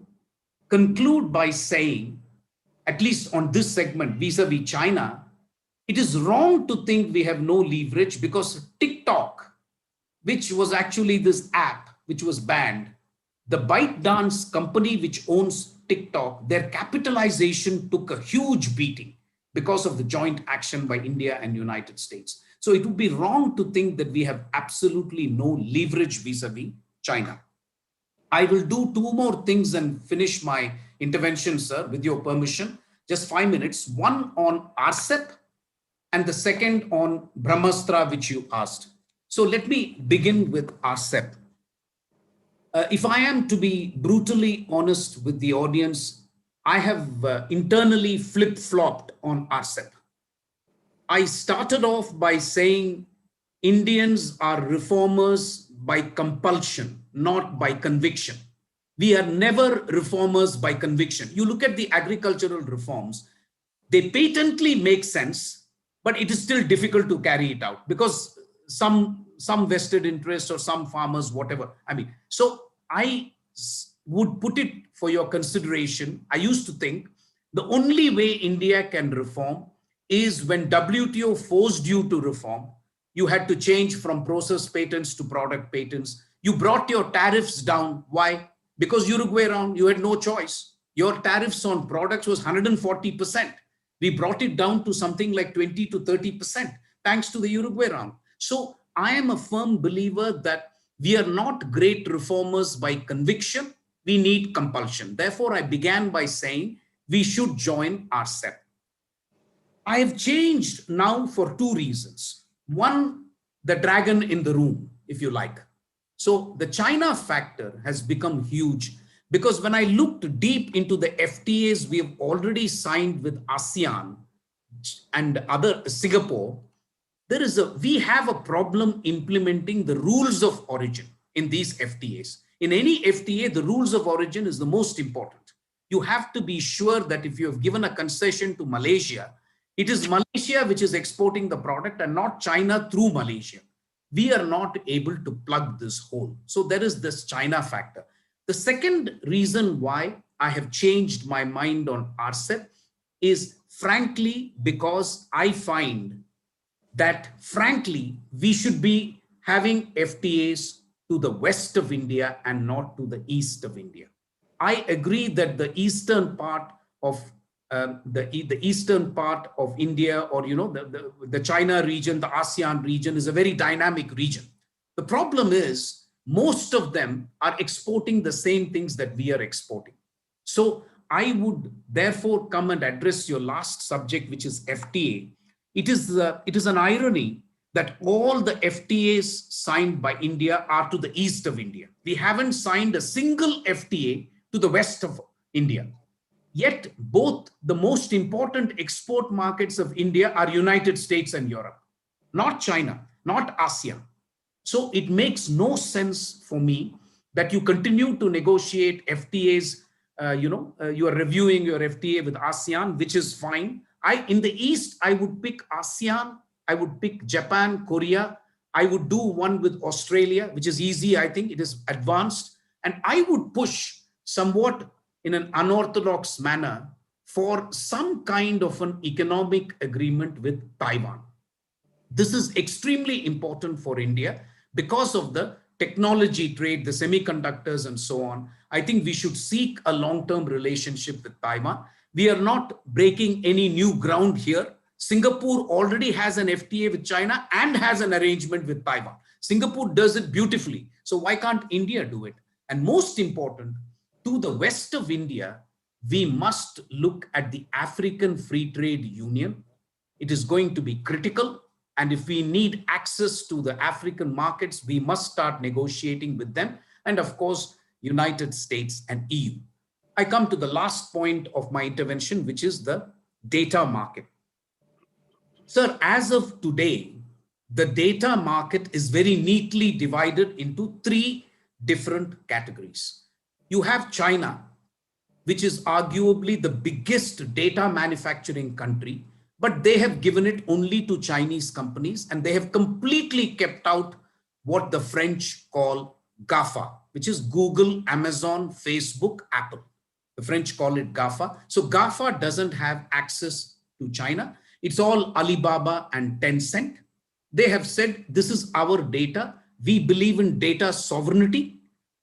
conclude by saying, at least on this segment vis-a-vis China, it is wrong to think we have no leverage, because TikTok, which was actually this app which was banned, the ByteDance company which owns TikTok, their capitalization took a huge beating because of the joint action by India and United States. So it would be wrong to think that we have absolutely no leverage vis-a-vis China. I will do 2 more things and finish my intervention, sir, with your permission. Just 5 minutes. One on RCEP and the second on Brahmastra, which you asked. So let me begin with RCEP. If I am to be brutally honest with the audience, I have internally flip-flopped on RCEP. I started off by saying Indians are reformers by compulsion, not by conviction. We are never reformers by conviction. You look at the agricultural reforms, they patently make sense, but it is still difficult to carry it out because some vested interest or some farmers, whatever. I mean, so I would put it for your consideration. I used to think the only way India can reform is when WTO forced you to reform. You had to change from process patents to product patents. You brought your tariffs down. Why? Because Uruguay round, you had no choice. Your tariffs on products was 140%. We brought it down to something like 20 to 30%, thanks to the Uruguay round. So I am a firm believer that we are not great reformers by conviction. We need compulsion. Therefore, I began by saying we should join RCEP. I have changed now for 2 reasons. One, the dragon in the room, if you like. So the China factor has become huge because when I looked deep into the FTAs we have already signed with ASEAN and other Singapore, we have a problem implementing the rules of origin in these FTAs. In any FTA, the rules of origin is the most important. You have to be sure that if you have given a concession to Malaysia, it is Malaysia which is exporting the product and not China through Malaysia. We are not able to plug this hole. So there is this China factor. The second reason why I have changed my mind on RCEP is frankly because I find that frankly, we should be having FTAs to the west of India and not to the east of India. I agree that the eastern part of the eastern part of India, or the China region, the ASEAN region, is a very dynamic region. The problem is most of them are exporting the same things that we are exporting. So I would therefore come and address your last subject, which is FTA. It is an irony that all the FTAs signed by India are to the east of India. We haven't signed a single FTA to the west of India. Yet both the most important export markets of India are United States and Europe, not China, not ASEAN. So it makes no sense for me that you continue to negotiate FTAs. You are reviewing your FTA with ASEAN, which is fine. In the East, I would pick ASEAN. I would pick Japan, Korea. I would do one with Australia, which is easy. I think it is advanced. And I would push somewhat in an unorthodox manner for some kind of an economic agreement with Taiwan. This is extremely important for India because of the technology trade, the semiconductors and so on. I think we should seek a long-term relationship with Taiwan. We are not breaking any new ground here. Singapore already has an FTA with China and has an arrangement with Taiwan. Singapore does it beautifully. So why can't India do it? And most important, to the west of India, we must look at the African Free Trade Union. It is going to be critical. And if we need access to the African markets, we must start negotiating with them. And of course, United States and EU. I come to the last point of my intervention, which is the data market. Sir, as of today, the data market is very neatly divided into three different categories. You have China, which is arguably the biggest data manufacturing country, but they have given it only to Chinese companies, and they have completely kept out what the French call GAFA, which is Google, Amazon, Facebook, Apple. The French call it GAFA. So GAFA doesn't have access to China. It's all Alibaba and Tencent. They have said, this is our data. We believe in data sovereignty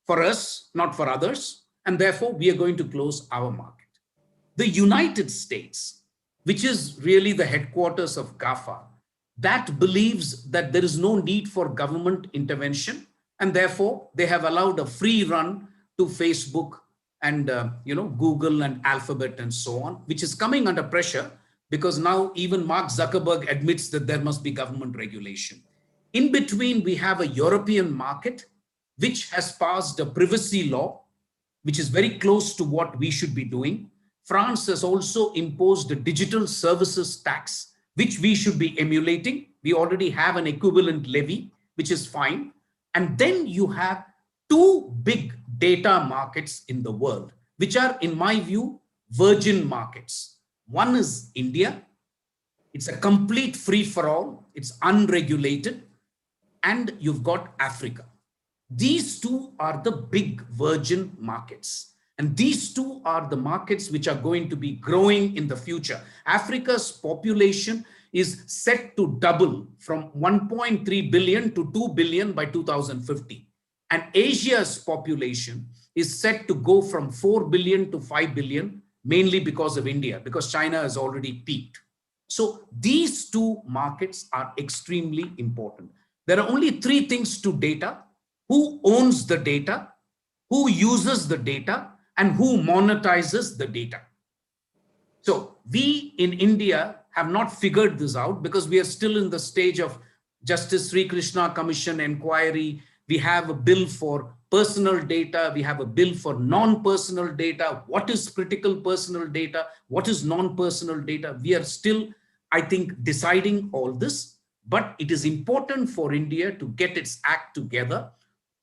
for us, not for others. And therefore, we are going to close our market. The United States, which is really the headquarters of GAFA, that believes that there is no need for government intervention. And therefore, they have allowed a free run to Facebook and Google and Alphabet and so on, which is coming under pressure because now even Mark Zuckerberg admits that there must be government regulation. In between, we have a European market, which has passed a privacy law, which is very close to what we should be doing. France has also imposed a digital services tax, which we should be emulating. We already have an equivalent levy, which is fine. And then you have two big data markets in the world, which are, in my view, virgin markets. One is India. It's a complete free-for-all. It's unregulated. And you've got Africa. These two are the big virgin markets. And these two are the markets which are going to be growing in the future. Africa's population is set to double from 1.3 billion to 2 billion by 2050. And Asia's population is set to go from 4 billion to 5 billion, mainly because of India, because China has already peaked. So these two markets are extremely important. There are only three things to data: who owns the data, who uses the data, and who monetizes the data. So we in India have not figured this out because we are still in the stage of Justice Sri Krishna Commission inquiry. We have a bill for personal data. We have a bill for non-personal data. What is critical personal data? What is non-personal data? We are still, I think, deciding all this, but it is important for India to get its act together.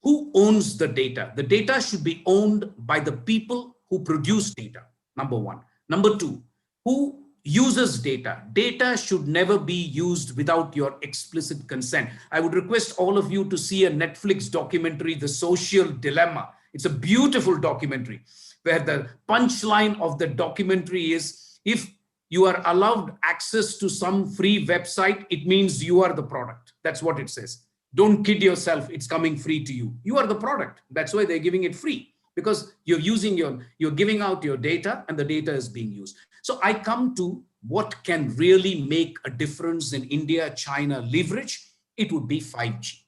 Who owns the data? The data should be owned by the people who produce data, number one. Number two, who uses data? Data should never be used without your explicit consent. I would request all of you to see a Netflix documentary, The Social Dilemma. It's a beautiful documentary where the punchline of the documentary is, if you are allowed access to some free website, it means you are the product. That's what it says. Don't kid yourself, it's coming free to you. You are the product. That's why they're giving it free, because you're giving out your data and the data is being used. So I come to what can really make a difference in India-China leverage. It would be 5G.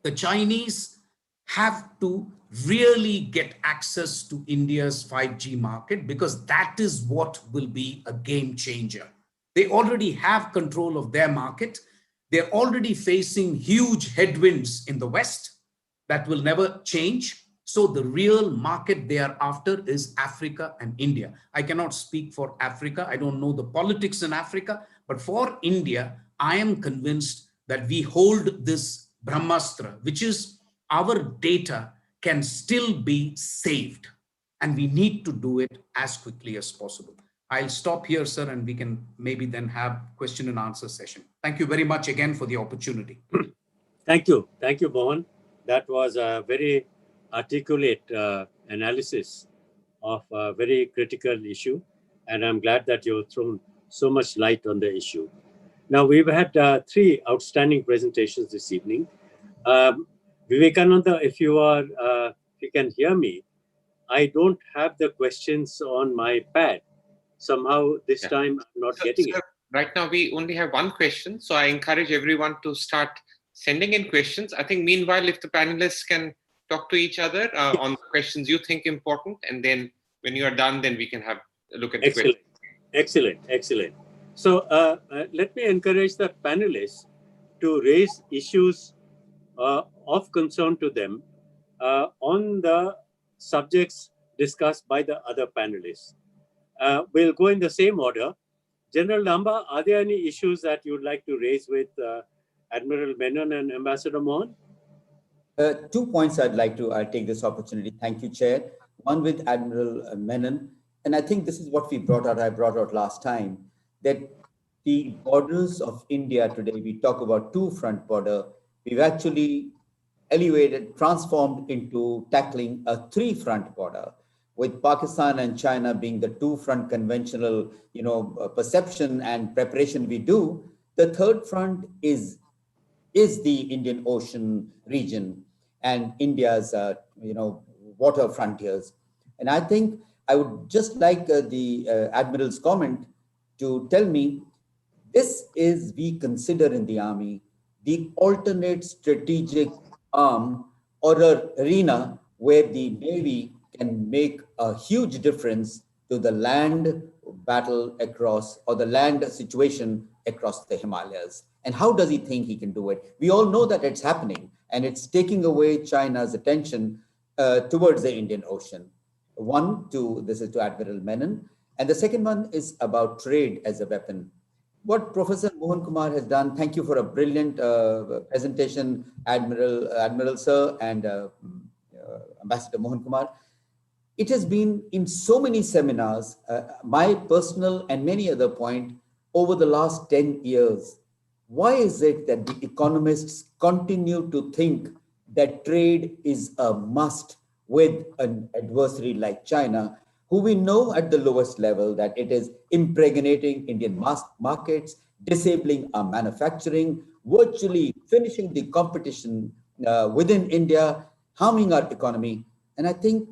The Chinese have to really get access to India's 5G market, because that is what will be a game changer. They already have control of their market. They're already facing huge headwinds in the West that will never change. So the real market they are after is Africa and India. I cannot speak for Africa. I don't know the politics in Africa, but for India, I am convinced that we hold this Brahmastra, which is our data can still be saved, and we need to do it as quickly as possible. I'll stop here, sir, and we can maybe then have question and answer session. Thank you very much again for the opportunity. Thank you. Thank you, Mohan. That was a very articulate analysis of a very critical issue. And I'm glad that you've thrown so much light on the issue. Now, we've had three outstanding presentations this evening. Vivekananda, if you can hear me, I don't have the questions on my pad. Somehow this time I'm not getting it. Right now we only have one question, so I encourage everyone to start sending in questions. I think meanwhile, if the panelists can talk to each other on the questions you think important, and then when you are done, then we can have a look at the questions. Excellent. So let me encourage the panelists to raise issues of concern to them on the subjects discussed by the other panelists. We'll go in the same order. General Lamba, are there any issues that you'd like to raise with Admiral Menon and Ambassador Mohan? 2 points I'll take this opportunity. Thank you, Chair. One with Admiral Menon, and I think this is what I brought out last time, that the borders of India today, we talk about two-front border, we've actually transformed into tackling a three-front border, with Pakistan and China being the two-front conventional, perception and preparation we do. The third front is the Indian Ocean region and India's, water frontiers. And I think I would just like the Admiral's comment to tell me, we consider in the Army the alternate strategic arm or an arena where the Navy can make a huge difference to the land battle across, or the land situation across the Himalayas. And how does he think he can do it? We all know that it's happening, and it's taking away China's attention towards the Indian Ocean. This is to Admiral Menon. And the second one is about trade as a weapon. What Professor Mohan Kumar has done, thank you for a brilliant presentation, Admiral Sir and Ambassador Mohan Kumar. It has been in so many seminars, my personal and many other point over the last 10 years. Why is it that the economists continue to think that trade is a must with an adversary like China, who we know at the lowest level that it is impregnating Indian markets, disabling our manufacturing, virtually finishing the competition within India, harming our economy? And I think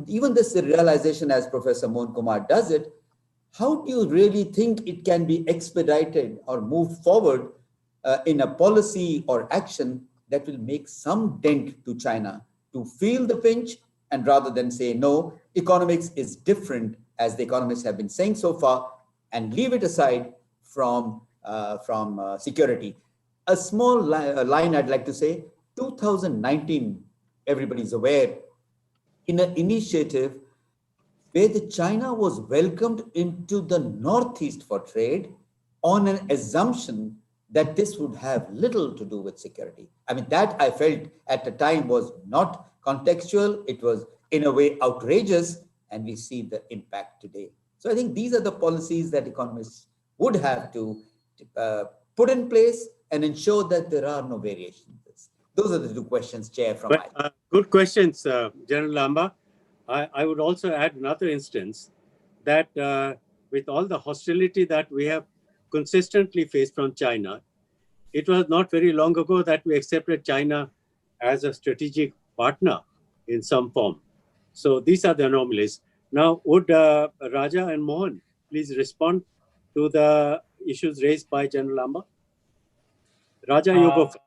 even this realization, as Professor Mohan Kumar does it, how do you really think it can be expedited or moved forward in a policy or action that will make some dent to China to feel the pinch, and rather than say, no, economics is different, as the economists have been saying so far, and leave it aside from security. A small line I'd like to say, 2019, everybody's aware, in an initiative where the China was welcomed into the Northeast for trade on an assumption that this would have little to do with security. I mean, that I felt at the time was not contextual. It was in a way outrageous, and we see the impact today. So I think these are the policies that economists would have to put in place and ensure that there are no variations. Those are the two questions, Chair, from my good questions, General Lamba. I would also add another instance that with all the hostility that we have consistently faced from China, it was not very long ago that we accepted China as a strategic partner in some form. So these are the anomalies. Now, would Raja and Mohan please respond to the issues raised by General Lamba? Raja, you go first.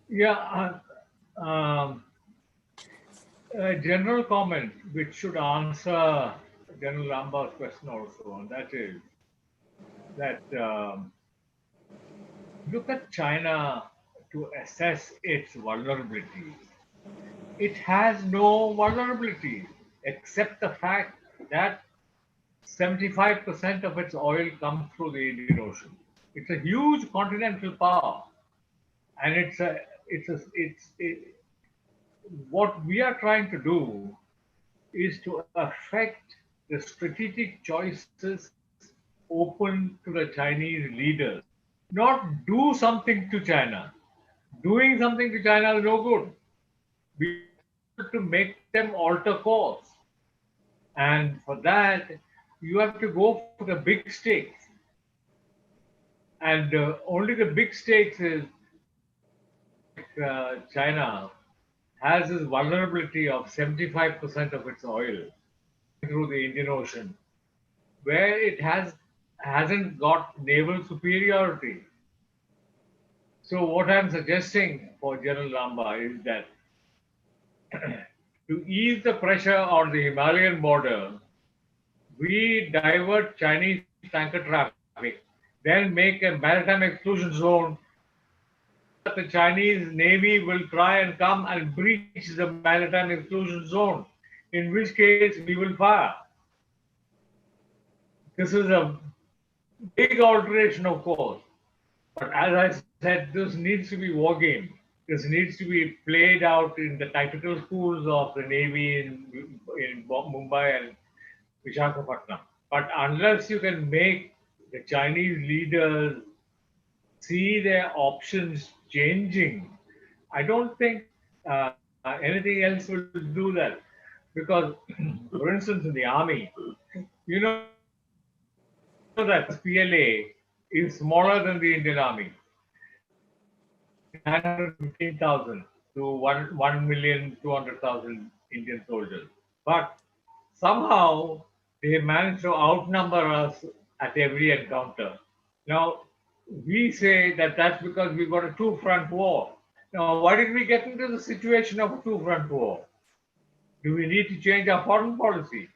Yeah, a general comment which should answer General Lamba's question also, and that is that look at China to assess its vulnerability. It has no vulnerability except the fact that 75% of its oil comes through the Indian Ocean. It's a huge continental power, and what we are trying to do is to affect the strategic choices open to the Chinese leaders, not do something to China. Doing something to China is no good. We have to make them alter course. And for that, you have to go for the big stakes. And only the big stakes is China has this vulnerability of 75% of its oil through the Indian Ocean, where it hasn't got naval superiority. So what I'm suggesting for General Lamba is that to ease the pressure on the Himalayan border, we divert Chinese tanker traffic, then make a maritime exclusion zone that the Chinese Navy will try and come and breach the maritime exclusion zone, in which case we will fire. This is a big alteration of course. But as I said, this needs to be war game. This needs to be played out in the tactical schools of the Navy in Mumbai and Visakhapatnam. But unless you can make the Chinese leaders see their options changing, I don't think anything else will do that. Because, for instance, in the army, you know that PLA is smaller than the Indian Army. 915,000 to 1,200,000 Indian soldiers. But somehow they managed to outnumber us at every encounter. Now, we say that that's because we got a two-front war. Now, why did we get into the situation of a two-front war? Do we need to change our foreign policy?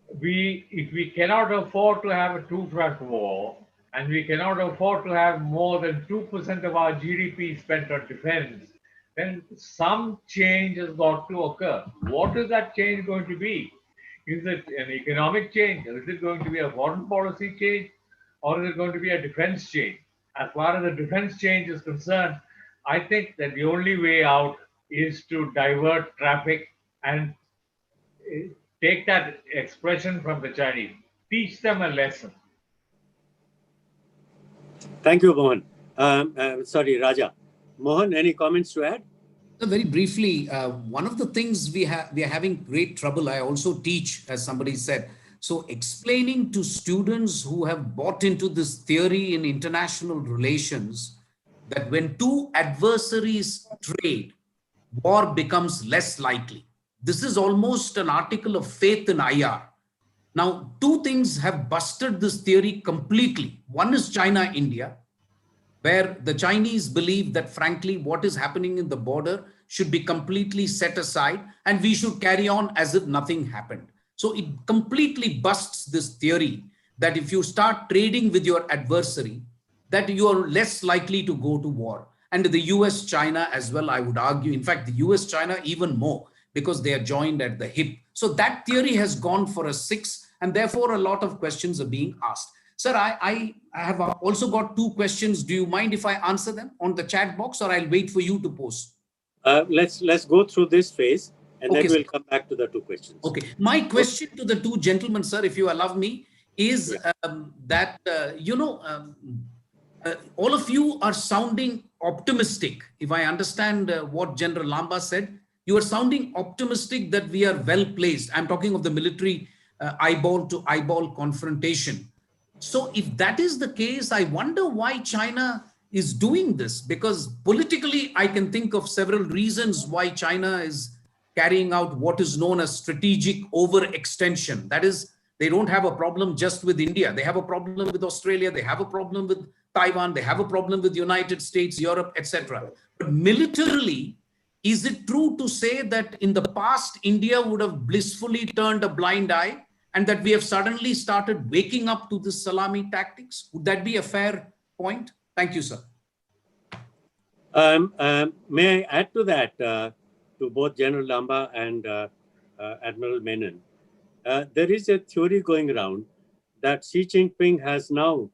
If we cannot afford to have a two-front war, and we cannot afford to have more than 2% of our GDP spent on defense, then some change has got to occur. What is that change going to be? Is it an economic change? Or is it going to be a foreign policy change? Or is it going to be a defense change? As far as the defense change is concerned, I think that the only way out is to divert traffic and take that expression from the Chinese. Teach them a lesson. Thank you, Mohan. Sorry, Raja. Mohan, any comments to add? Very briefly, one of the things we are having great trouble. I also teach, as somebody said. So explaining to students who have bought into this theory in international relations that when two adversaries trade, war becomes less likely. This is almost an article of faith in IR. Now, two things have busted this theory completely. One is China-India, where the Chinese believe that, frankly, what is happening in the border should be completely set aside and we should carry on as if nothing happened. So it completely busts this theory that if you start trading with your adversary, that you are less likely to go to war. And the US-China as well, I would argue, in fact, the US-China even more, because they are joined at the hip. So that theory has gone for a 6, and therefore a lot of questions are being asked. Sir, I have also got 2 questions. Do you mind if I answer them on the chat box, or I'll wait for you to post? Let's go through this phase, and Okay, then we'll sir. come back to the 2 questions. Okay. My question to the 2 gentlemen, sir, if you allow me, is that, all of you are sounding optimistic. If I understand what General Lamba said, you are sounding optimistic that we are well placed. I'm talking of the military eyeball to eyeball confrontation. So if that is the case, I wonder why China is doing this, because politically I can think of several reasons why China is carrying out what is known as strategic overextension. That is, they don't have a problem just with India. They have a problem with Australia. They have a problem with Taiwan. They have a problem with the United States, Europe, etc. But militarily, is it true to say that in the past, India would have blissfully turned a blind eye and that we have suddenly started waking up to this salami tactics? Would that be a fair point? Thank you, sir. May I add to that, to both General Lamba and Admiral Menon? There is a theory going around that Xi Jinping has now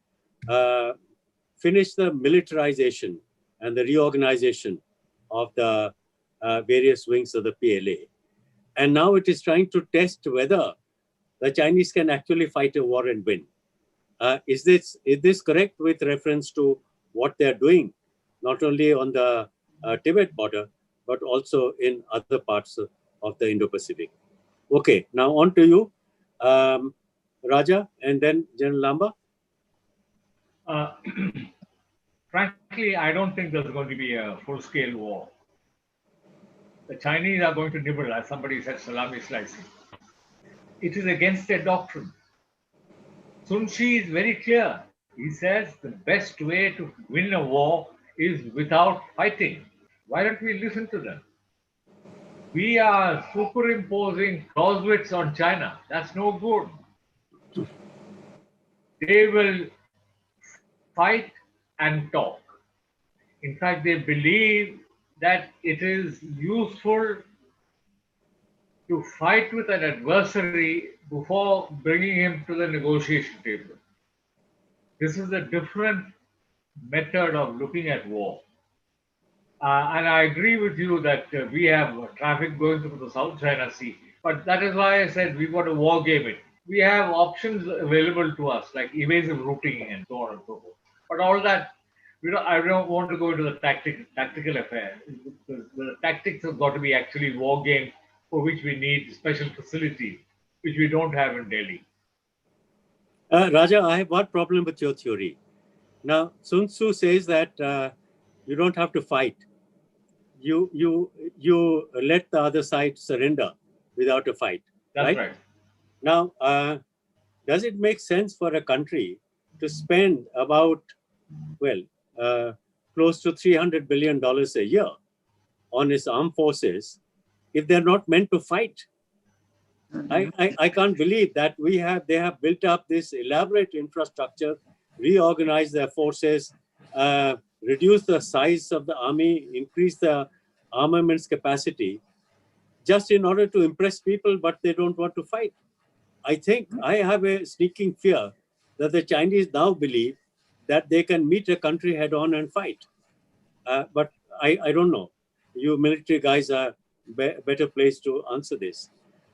finished the militarization and the reorganization of the various wings of the PLA. And now it is trying to test whether the Chinese can actually fight a war and win. Is this correct with reference to what they're doing, not only on the Tibet border, but also in other parts of the Indo-Pacific? Okay, now on to you, Raja, and then General Lamba. Frankly, I don't think there's going to be a full-scale war. The Chinese are going to nibble, as somebody said, salami slicing. It is against their doctrine. Sun Tzu is very clear. He says the best way to win a war is without fighting. Why don't we listen to them? We are superimposing Clausewitz on China. That's no good. They will fight and talk. In fact, they believe that it is useful to fight with an adversary before bringing him to the negotiation table. This is a different method of looking at war. And I agree with you that we have traffic going through the South China Sea. But that is why I said we've got to war game it. We have options available to us, like evasive routing and so on and so forth. But all that, I don't want to go into the tactical affair. The tactics have got to be actually war games, for which we need special facilities, which we don't have in Delhi. Raja, I have one problem with your theory. Now, Sun Tzu says that you don't have to fight. You let the other side surrender without a fight. That's right. Now, does it make sense for a country to spend about, close to $300 billion a year on its armed forces if they're not meant to fight? I can't believe that they have built up this elaborate infrastructure, reorganized their forces, reduce the size of the army, increase the armaments capacity, just in order to impress people, but they don't want to fight. I think I have a sneaking fear that the Chinese now believe that they can meet a country head on and fight. But I don't know. You military guys are better placed to answer this.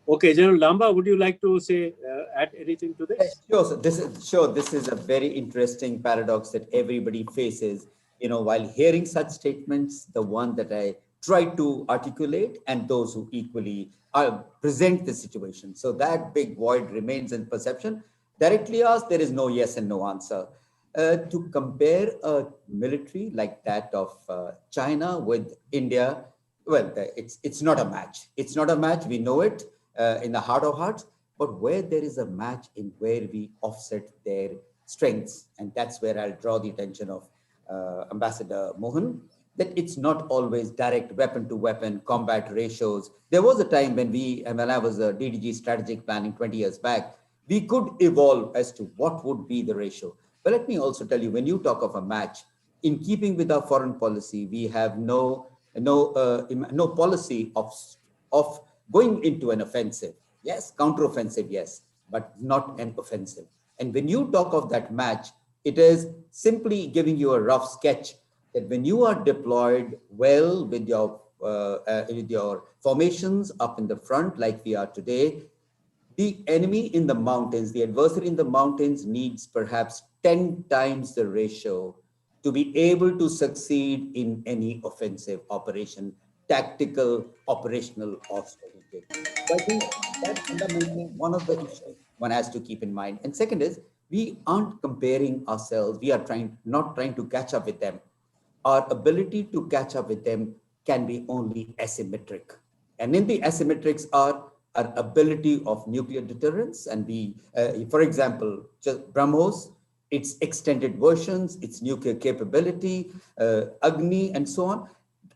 Okay, General Lamba, would you like to say, add anything to this? Sure. This is a very interesting paradox that everybody faces. You know, while hearing such statements, the one that I try to articulate and those who equally present the situation. So that big void remains in perception. Directly asked, there is no yes and no answer. To compare a military like that of China with India, well, it's not a match. It's not a match. We know it in the heart of hearts. But where there is a match in where we offset their strengths, and that's where I'll draw the attention of Ambassador Mohan, that it's not always direct weapon-to-weapon combat ratios. There was a time when I was a DDG strategic planning 20 years back, we could evolve as to what would be the ratio. But let me also tell you, when you talk of a match, in keeping with our foreign policy, we have no policy of going into an offensive. Yes, counteroffensive, yes, but not an offensive. And when you talk of that match, it is simply giving you a rough sketch that when you are deployed well with your formations up in the front, like we are today, the enemy in the mountains, the adversary in the mountains needs perhaps 10 times the ratio to be able to succeed in any offensive operation, tactical, operational, or strategic. So I think that's fundamentally one of the issues one has to keep in mind. And second is, we aren't comparing ourselves. We are not trying to catch up with them. Our ability to catch up with them can be only asymmetric. And in the asymmetrics are our ability of nuclear deterrence. And for example, just BrahMos, its extended versions, its nuclear capability, Agni, and so on.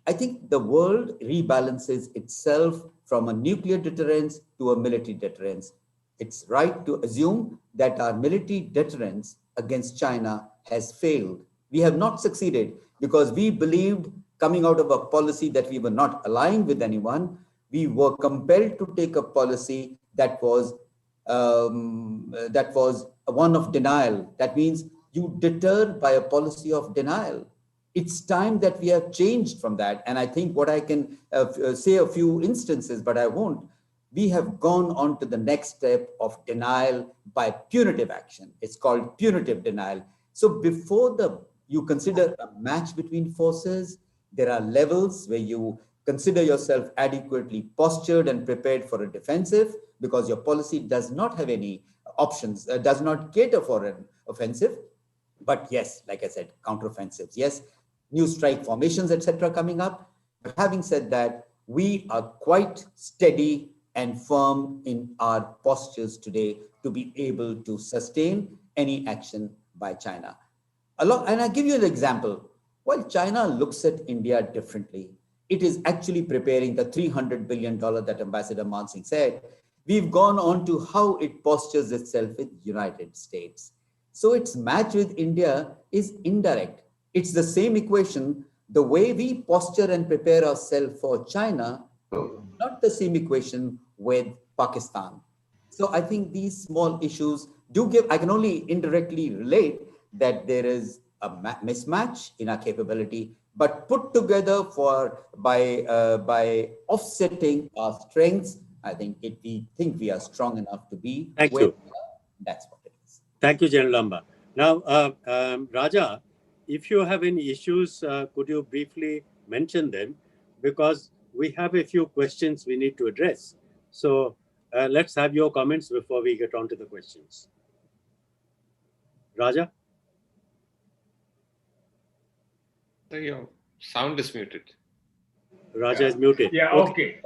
I think the world rebalances itself from a nuclear deterrence to a military deterrence. it's right to assume that our military deterrence against China has failed. We have not succeeded because we believed, coming out of a policy that we were not aligned with anyone, we were compelled to take a policy that was one of denial. That means you deter by a policy of denial. It's time that we have changed from that. And I think what I can say a few instances, but I won't. We have gone on to the next step of denial by punitive action. It's called punitive denial. So before you consider a match between forces, there are levels where you consider yourself adequately postured and prepared for a defensive, because your policy does not have any options, does not cater for an offensive. But yes, like I said, counteroffensives, yes, new strike formations, etc. coming up. But having said that, we are quite steady and firm in our postures today to be able to sustain any action by China. And I'll give you an example. While China looks at India differently, it is actually preparing the $300 billion that Ambassador Mansingh said. We've gone on to how it postures itself with United States. So its match with India is indirect. It's the same equation. The way we posture and prepare ourselves for China, not the same equation with Pakistan. So I think these small issues do give, I can only indirectly relate that there is a mismatch in our capability, but put together by offsetting our strengths, I think we are strong enough to be. Thank you. That's what it is. Thank you, General Lamba. Now, Raja, if you have any issues, could you briefly mention them? Because we have a few questions we need to address. So let's have your comments before we get on to the questions. Raja? So your sound is muted. Raja is muted. Yeah, okay.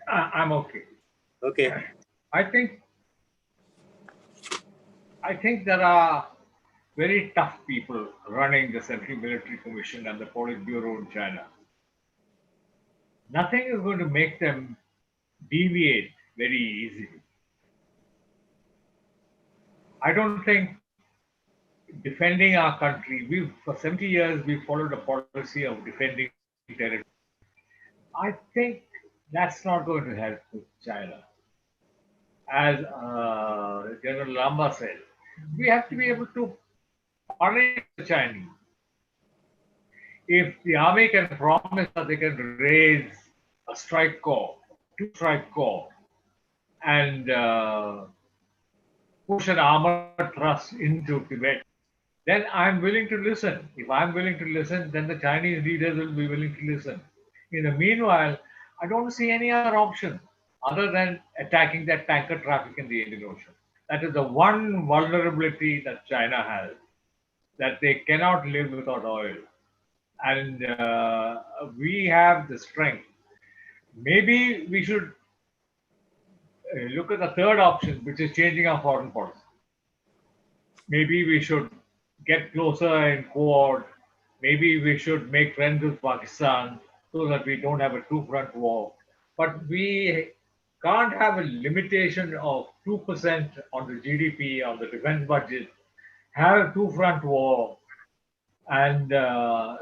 I'm okay. Okay. I think there are very tough people running the Central Military Commission and the Politburo in China. Nothing is going to make them deviate very easily. I don't think defending our country, for 70 years, we followed a policy of defending territory. I think that's not going to help with China. As General Lamba said, we have to be able to punish the Chinese. If the army can promise that they can raise a strike corps, 2 strike corps, and push an armored thrust into Tibet, then I'm willing to listen. If I'm willing to listen, then the Chinese leaders will be willing to listen. In the meanwhile, I don't see any other option other than attacking that tanker traffic in the Indian Ocean. That is the one vulnerability that China has, that they cannot live without oil. And we have the strength. Maybe we should look at the third option, which is changing our foreign policy. Maybe we should get closer in Quad. Maybe we should make friends with Pakistan so that we don't have a two-front war. But we can't have a limitation of 2% on the GDP, on the defense budget, have a two-front war, and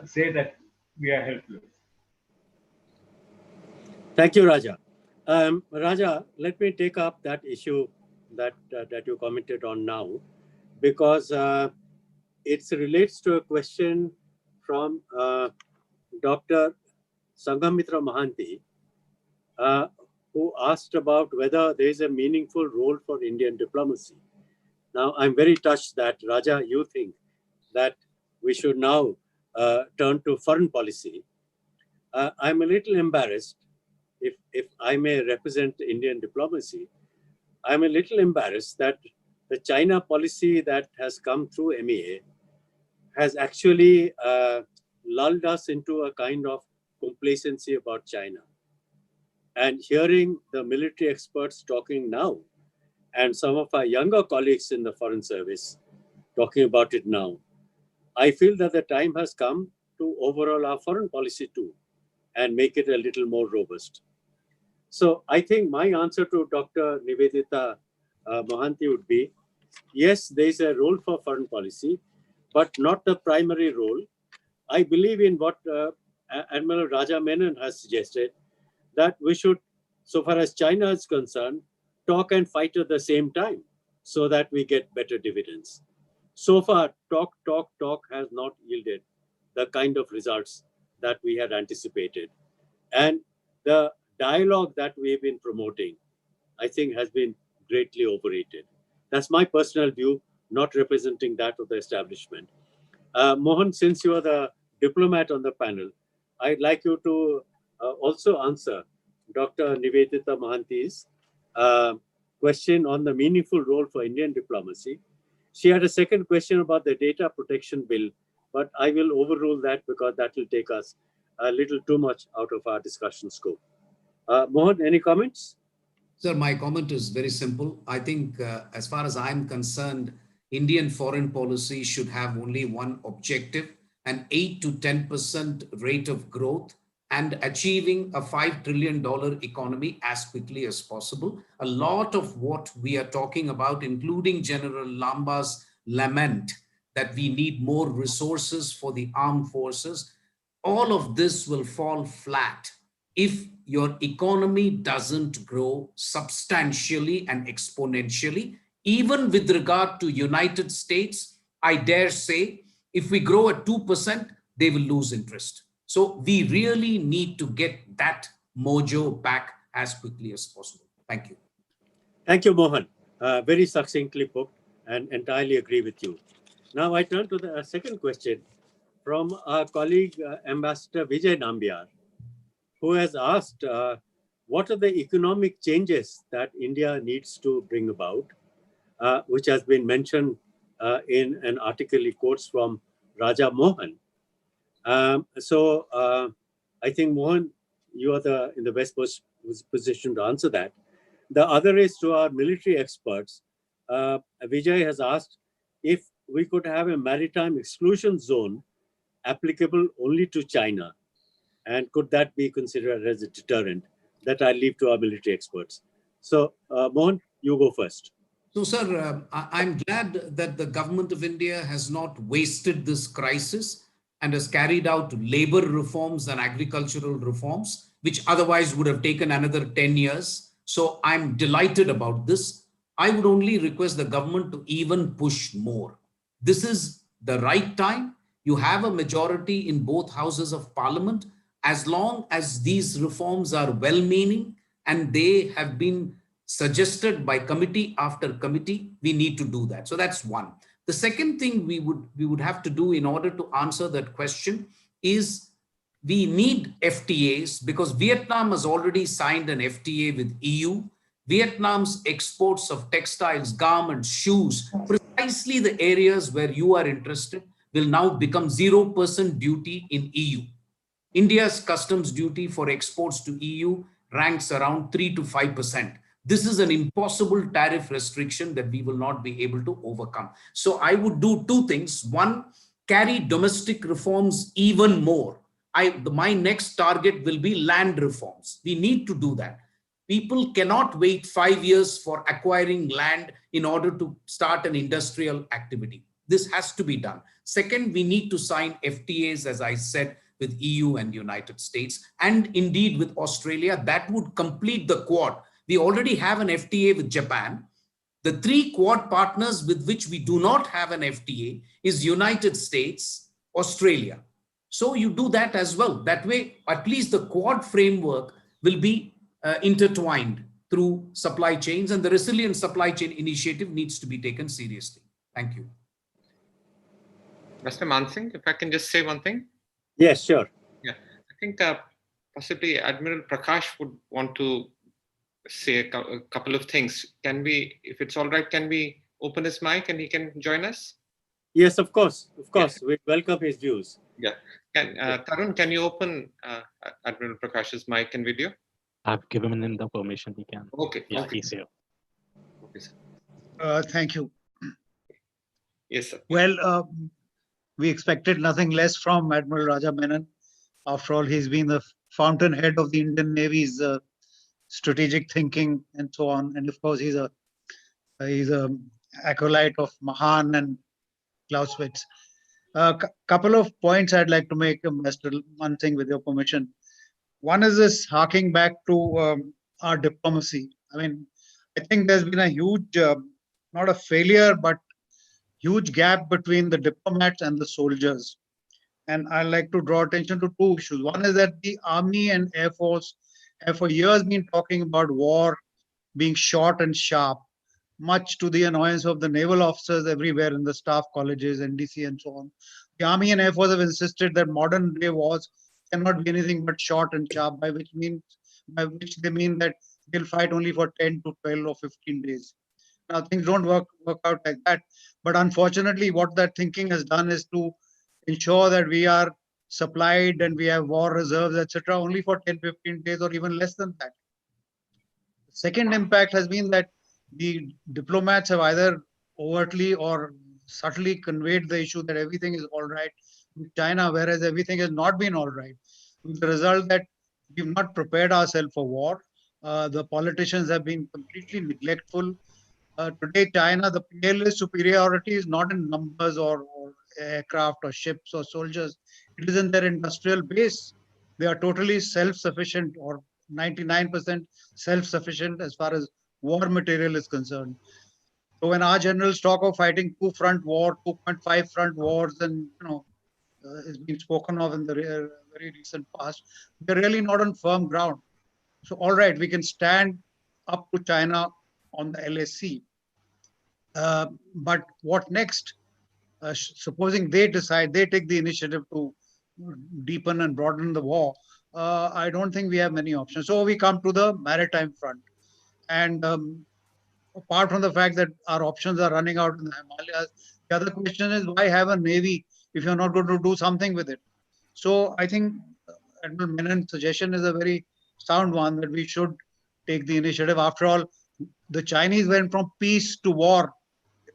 say that we are helpless. Thank you, Raja. Raja, let me take up that issue that you commented on now, because it relates to a question from Dr. Sanghamitra Mahanti, who asked about whether there is a meaningful role for Indian diplomacy. Now, I'm very touched that, Raja, you think that we should now turn to foreign policy. I'm a little embarrassed, if I may represent Indian diplomacy, I'm a little embarrassed that the China policy that has come through MEA has actually lulled us into a kind of complacency about China. And hearing the military experts talking now, and some of our younger colleagues in the Foreign Service talking about it now, I feel that the time has come to overhaul our foreign policy too, and make it a little more robust. So I think my answer to Dr. Nivedita Mohanty would be, yes, there is a role for foreign policy, but not the primary role. I believe in what Admiral Raja Menon has suggested, that we should, so far as China is concerned, talk and fight at the same time so that we get better dividends. So far, talk has not yielded the kind of results that we had anticipated. And the dialogue that we've been promoting, I think, has been greatly overrated. That's my personal view, not representing that of the establishment. Mohan, since you are the diplomat on the panel, I'd like you to also answer Dr. Nivedita Mohanty's question on the meaningful role for Indian diplomacy. She had a second question about the data protection bill, but I will overrule that because that will take us a little too much out of our discussion scope. Mohan, any comments? Sir, my comment is very simple. I think as far as I'm concerned, Indian foreign policy should have only one objective, an 8 to 10% rate of growth and achieving a $5 trillion economy as quickly as possible. A lot of what we are talking about, including General Lamba's lament that we need more resources for the armed forces, all of this will fall flat if your economy doesn't grow substantially and exponentially. Even with regard to United States, I dare say, if we grow at 2%, they will lose interest. So we really need to get that mojo back as quickly as possible. Thank you. Thank you, Mohan. Very succinctly put, and entirely agree with you. Now I turn to the second question from our colleague, Ambassador Vijay Nambiar, who has asked, what are the economic changes that India needs to bring about, which has been mentioned in an article he quotes from Raja Mohan. So I think, Mohan, you are in the best position to answer that. The other is to our military experts. Vijay has asked if we could have a maritime exclusion zone applicable only to China, and could that be considered as a deterrent? That I leave to our military experts. So, Mohan, you go first. So, sir, I'm glad that the government of India has not wasted this crisis and has carried out labor reforms and agricultural reforms, which otherwise would have taken another 10 years. So I'm delighted about this. I would only request the government to even push more. This is the right time. You have a majority in both houses of parliament. As long as these reforms are well-meaning and they have been suggested by committee after committee, we need to do that. So that's one. The second thing we would have to do in order to answer that question is we need FTAs, because Vietnam has already signed an FTA with EU. Vietnam's exports of textiles, garments, shoes, precisely the areas where you are interested, will now become 0% duty in EU. India's customs duty for exports to EU ranks around 3 to 5%. This is an impossible tariff restriction that we will not be able to overcome. So I would do two things. One, carry domestic reforms even more. My next target will be land reforms. We need to do that. People cannot wait 5 years for acquiring land in order to start an industrial activity. This has to be done. Second, we need to sign FTAs, as I said, with EU and United States, and indeed with Australia. That would complete the Quad. We already have an FTA with Japan. The 3 Quad partners with which we do not have an FTA is United States, Australia. So you do that as well. That way, at least the Quad framework will be intertwined through supply chains, and the Resilient Supply Chain Initiative needs to be taken seriously. Thank you. Mr. Mansingh, if I can just say one thing. Yes, sure. Yeah, I think possibly Admiral Prakash would want to say a couple of things. Can we, if it's all right, can we open his mic and he can join us? Yes, of course. Of course. Yeah. We welcome his views. Yeah. Tarun, can you open Admiral Prakash's mic and video? I've given him the permission, he can. Okay. Yeah, okay. he's here. Okay, sir. Thank you. Yes, sir. Well, we expected nothing less from Admiral Raja Menon. After all, he's been the fountainhead of the Indian Navy's strategic thinking and so on. And of course, he's a He's an acolyte of Mohan and Clausewitz. A couple of points I'd like to make, Ambassador Mansingh, with your permission. One is this harking back to our diplomacy. I mean, I think there's been a huge, not a failure, but huge gap between the diplomats and the soldiers. And I'd like to draw attention to two issues. One is that the Army and Air Force have for years been talking about war being short and sharp, much to the annoyance of the naval officers everywhere in the staff colleges, NDC, and so on. The Army and Air Force have insisted that modern day wars cannot be anything but short and sharp, by which they mean that they'll fight only for 10 to 12 or 15 days. Now things don't work out like that. But unfortunately, what that thinking has done is to ensure that we are supplied and we have war reserves, etc., only for 10, 15 days or even less than that. The second impact has been that the diplomats have either overtly or subtly conveyed the issue that everything is all right with China, whereas everything has not been all right. With the result that we've not prepared ourselves for war. The politicians have been completely neglectful. Today, China, the peerless superiority is not in numbers or aircraft or ships or soldiers. It is in their industrial base. They are totally self-sufficient, or 99% self-sufficient as far as war material is concerned. So when our generals talk of fighting two-front war, 2.5 front wars, and it's been spoken of in the very recent past, they're really not on firm ground. So all right, we can stand up to China on the LAC. But what next? Supposing they decide, they take the initiative to deepen and broaden the war, I don't think we have many options. So we come to the maritime front. And apart from the fact that our options are running out in the Himalayas, the other question is, why have a navy if you're not going to do something with it? So I think Admiral Menon's suggestion is a very sound one, that we should take the initiative. After all, the Chinese went from peace to war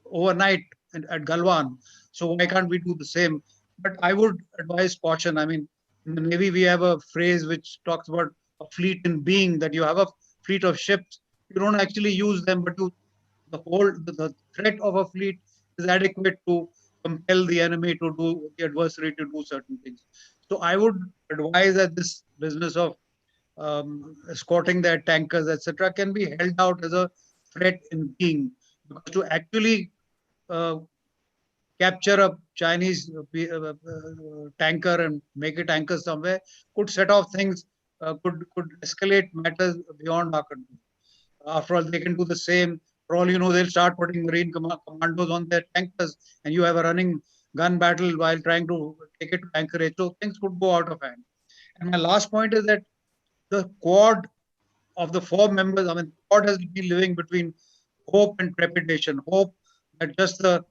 overnight at Galwan. So why can't we do the same? But I would advise caution. I mean, in the Navy, we have a phrase which talks about a fleet in being, that you have a fleet of ships. You don't actually use them, but the threat of a fleet is adequate to compel the enemy to do, the adversary to do certain things. So I would advise that this business of escorting their tankers, etc., can be held out as a threat in being, because to actually capture a Chinese tanker and make it anchor somewhere could set off things, could escalate matters beyond our control. After all, they can do the same. For all you know, they'll start putting Marine commandos on their tankers, and you have a running gun battle while trying to take it to anchorage. So things could go out of hand. And my last point is that the Quad of the four members, I mean, Quad has been living between hope and trepidation. Hope that just the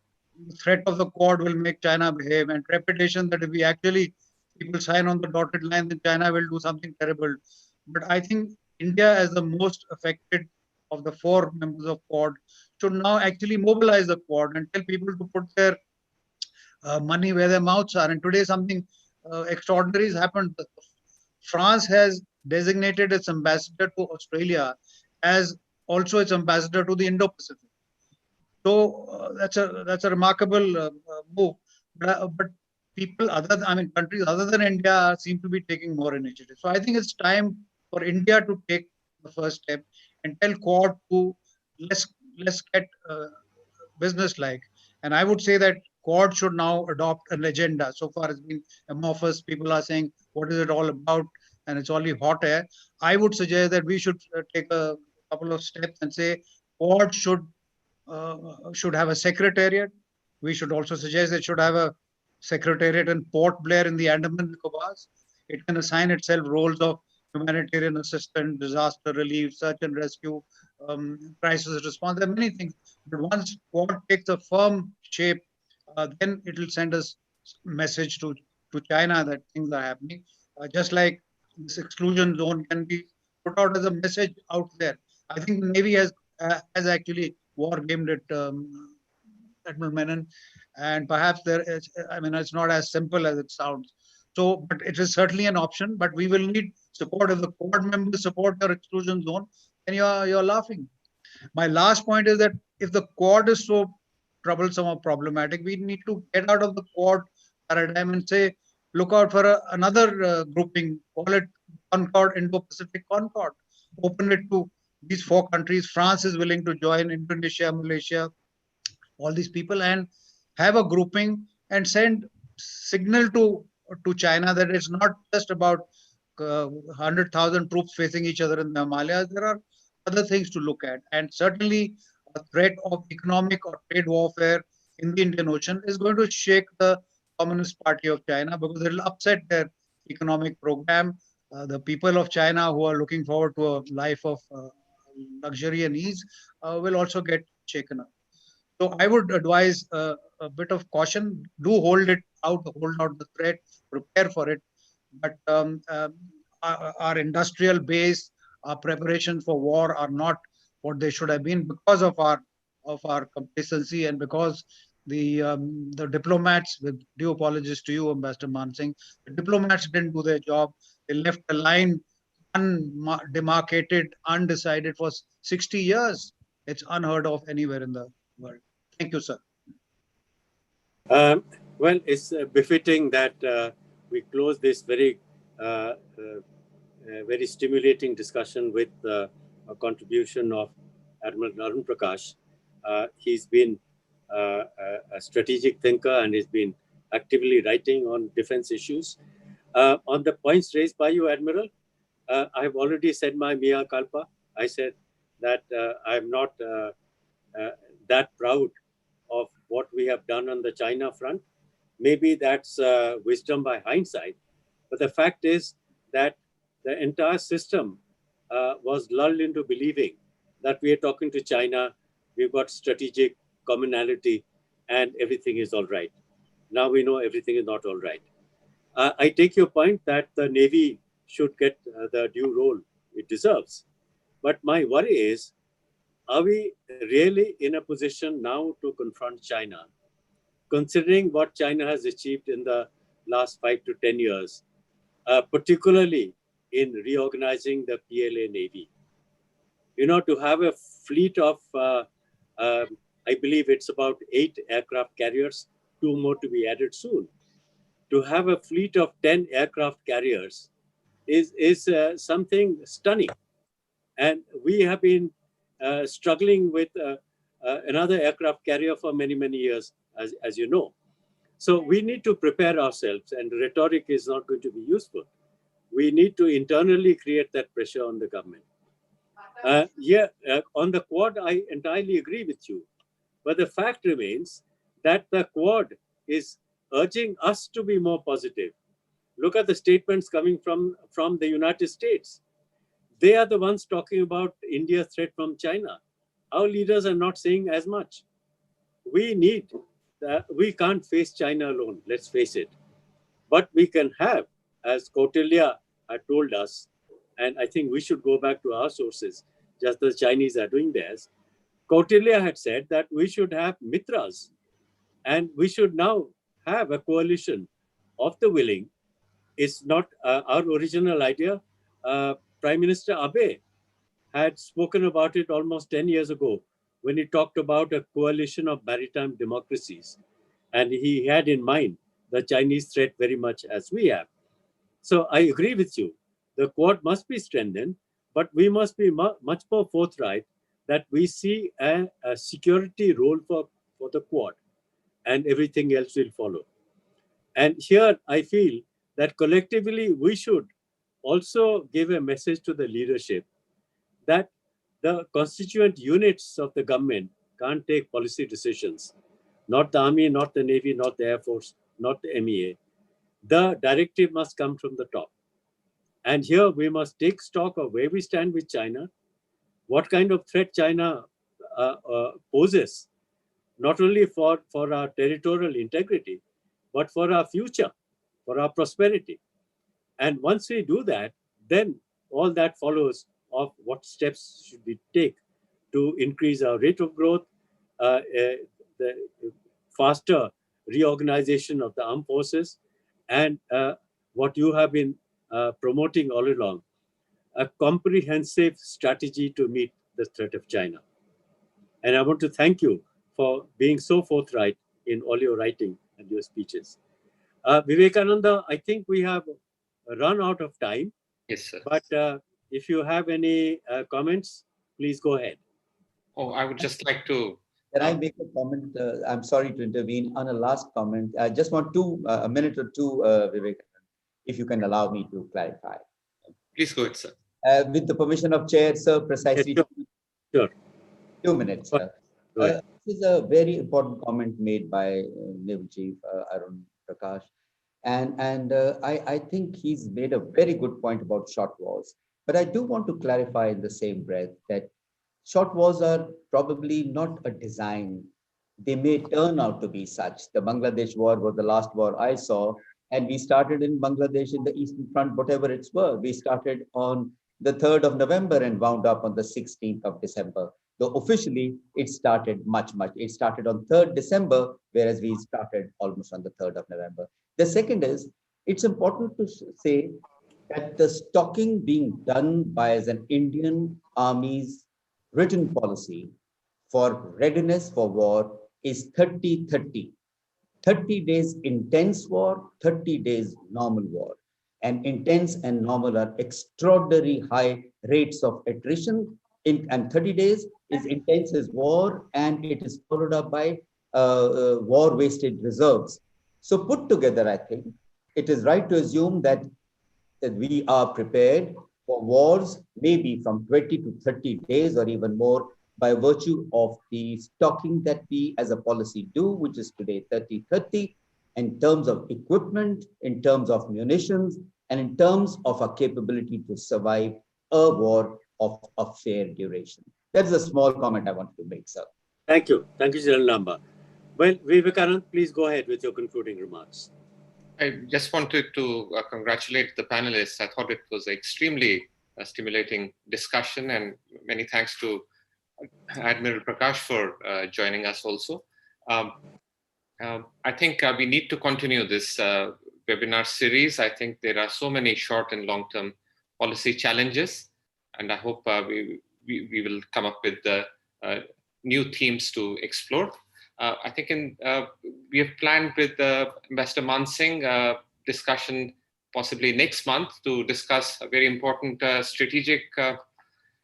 threat of the Quad will make China behave, and trepidation that if we actually people sign on the dotted line, then China will do something terrible. But I think India, as the most affected of the four members of Quad, should now actually mobilize the Quad and tell people to put their money where their mouths are. And today something extraordinary has happened. France has designated its ambassador to Australia as also its ambassador to the Indo-Pacific. So that's a remarkable move. But people countries other than India seem to be taking more initiative. So I think it's time for India to take the first step and tell Quad to let's get business-like. And I would say that Quad should now adopt an agenda. So far it's been amorphous. People are saying, what is it all about? And it's only hot air. I would suggest that we should take a couple of steps and say Quad should have a secretariat. We should also suggest it should have a secretariat in Port Blair in the Andaman Nicobars. It can assign itself roles of humanitarian assistance, disaster relief, search and rescue, crisis response. There are many things. But once Quad takes a firm shape, then it will send us message to China that things are happening. Just like this exclusion zone can be put out as a message out there. I think the Navy has actually war gamed it, Admiral Menon, and perhaps it's not as simple as it sounds. So, but it is certainly an option. But we will need support. If the Quad members support your exclusion zone, then you're laughing. My last point is that if the Quad is so troublesome or problematic, we need to get out of the Quad paradigm and say, look out for another grouping, call it Concord, Indo-Pacific Concord, open it to these 4 countries. France is willing to join, Indonesia, Malaysia, all these people, and have a grouping and send signal to China that it's not just about 100,000 troops facing each other in the Himalayas. There are other things to look at, and certainly a threat of economic or trade warfare in the Indian Ocean is going to shake the Communist Party of China, because it will upset their economic program. The people of China who are looking forward to a life of luxury and ease will also get shaken up. So I would advise a bit of caution. Do hold out the threat, prepare for it. But our industrial base, our preparations for war are not what they should have been because of our complacency, and because the diplomats, with due apologies to you, Ambassador Mansingh, the diplomats didn't do their job. They left the line undemarcated, undecided for 60 years. It's unheard of anywhere in the world. Thank you, sir. Well, it's befitting that we close this very stimulating discussion with a contribution of Admiral Arun Prakash. He's been a strategic thinker and he's been actively writing on defense issues. On the points raised by you, Admiral, I have already said my mea culpa. I said that I'm not that proud of what we have done on the China front. Maybe that's wisdom by hindsight, but the fact is that the entire system was lulled into believing that we are talking to China, we've got strategic commonality, and everything is all right. Now we know everything is not all right. I take your point that the Navy should get the due role it deserves. But my worry is, are we really in a position now to confront China, considering what China has achieved in the last 5 to 10 years, particularly in reorganizing the PLA Navy? You know, to have a fleet of, I believe it's about 8 aircraft carriers, 2 more to be added soon. To have a fleet of 10 aircraft carriers is something stunning. And we have been struggling with another aircraft carrier for many, many years, as you know. So we need to prepare ourselves, and rhetoric is not going to be useful. We need to internally create that pressure on the government. On the Quad, I entirely agree with you. But the fact remains that the Quad is urging us to be more positive. Look at the statements coming from the United States. They are the ones talking about India's threat from China. Our leaders are not saying as much. We can't face China alone, let's face it. But we can have, as Kautilya had told us, and I think we should go back to our sources, just as the Chinese are doing theirs. Kautilya had said that we should have mitras, and we should now have a coalition of the willing. It's not our original idea. Prime Minister Abe had spoken about it almost 10 years ago when he talked about a coalition of maritime democracies. And he had in mind the Chinese threat very much as we have. So I agree with you. The Quad must be strengthened, but we must be much more forthright that we see a security role for the Quad, and everything else will follow. And here I feel that collectively we should also give a message to the leadership that the constituent units of the government can't take policy decisions. Not the Army, not the Navy, not the Air Force, not the MEA. The directive must come from the top. And here we must take stock of where we stand with China, what kind of threat China poses, not only for our territorial integrity, but for our future, for our prosperity. And once we do that, then all that follows of what steps should we take to increase our rate of growth, the faster reorganization of the armed forces, and what you have been promoting all along, a comprehensive strategy to meet the threat of China. And I want to thank you for being so forthright in all your writing and your speeches. Vivekananda, I think we have run out of time. Yes, sir. But if you have any comments, please go ahead. Oh, I would just like to. Can I make a comment? I'm sorry to intervene on a last comment. I just want a minute or two, Vivek, if you can allow me to clarify. Please go ahead, sir. With the permission of Chair, sir, precisely Yes, sure. 2 minutes. Sir. This is a very important comment made by Naval Chief Arun Prakash. And I think he's made a very good point about short wars. But I do want to clarify in the same breath that short wars are probably not a design. They may turn out to be such. The Bangladesh war was the last war I saw, and we started in Bangladesh in the Eastern Front, whatever it's were. We started on the 3rd of November and wound up on the 16th of December. Though officially it started much. It started on 3rd December, whereas we started almost on the 3rd of November. The second is, it's important to say that the stocking being done by as an Indian Army's written policy for readiness for war is 30-30. 30 days intense war, 30 days normal war. And intense and normal are extraordinary high rates of attrition. And 30 days is intense as war, and it is followed up by war wasted reserves. So put together, I think it is right to assume that we are prepared for wars, maybe from 20 to 30 days or even more, by virtue of the stocking that we as a policy do, which is today 30-30, in terms of equipment, in terms of munitions, and in terms of our capability to survive a war of a fair duration. That's a small comment I wanted to make, sir. Thank you. Thank you, General Lamba. Well, Vivekanand, please go ahead with your concluding remarks. I just wanted to congratulate the panelists. I thought it was an extremely stimulating discussion, and many thanks to Admiral Prakash for joining us also. I think we need to continue this webinar series. I think there are so many short and long-term policy challenges, and I hope we will come up with new themes to explore. I think we have planned with Ambassador Mansingh discussion possibly next month to discuss a very important strategic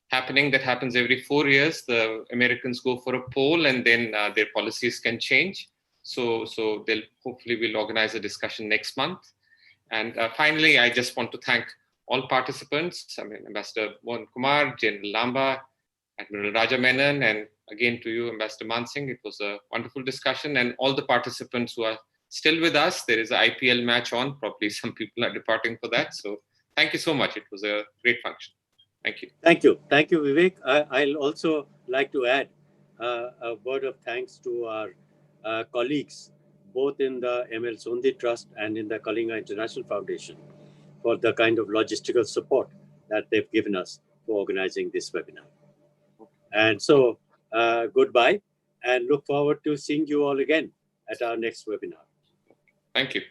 happening that happens every 4 years. The Americans go for a poll, and then their policies can change. So we'll organize a discussion next month. And finally, I just want to thank all participants. I mean, Ambassador Mohan Kumar, General Lamba, Admiral Raja Menon, and again to you, Ambassador Mansingh. It was a wonderful discussion, and all the participants who are still with us. There is an IPL match on. Probably some people are departing for that. So thank you so much. It was a great function. Thank you. Thank you. Thank you, Vivek. I'll also like to add a word of thanks to our colleagues, both in the ML Sondhi Trust and in the Kalinga International Foundation, for the kind of logistical support that they've given us for organizing this webinar. And so, goodbye, and look forward to seeing you all again at our next webinar. Thank you.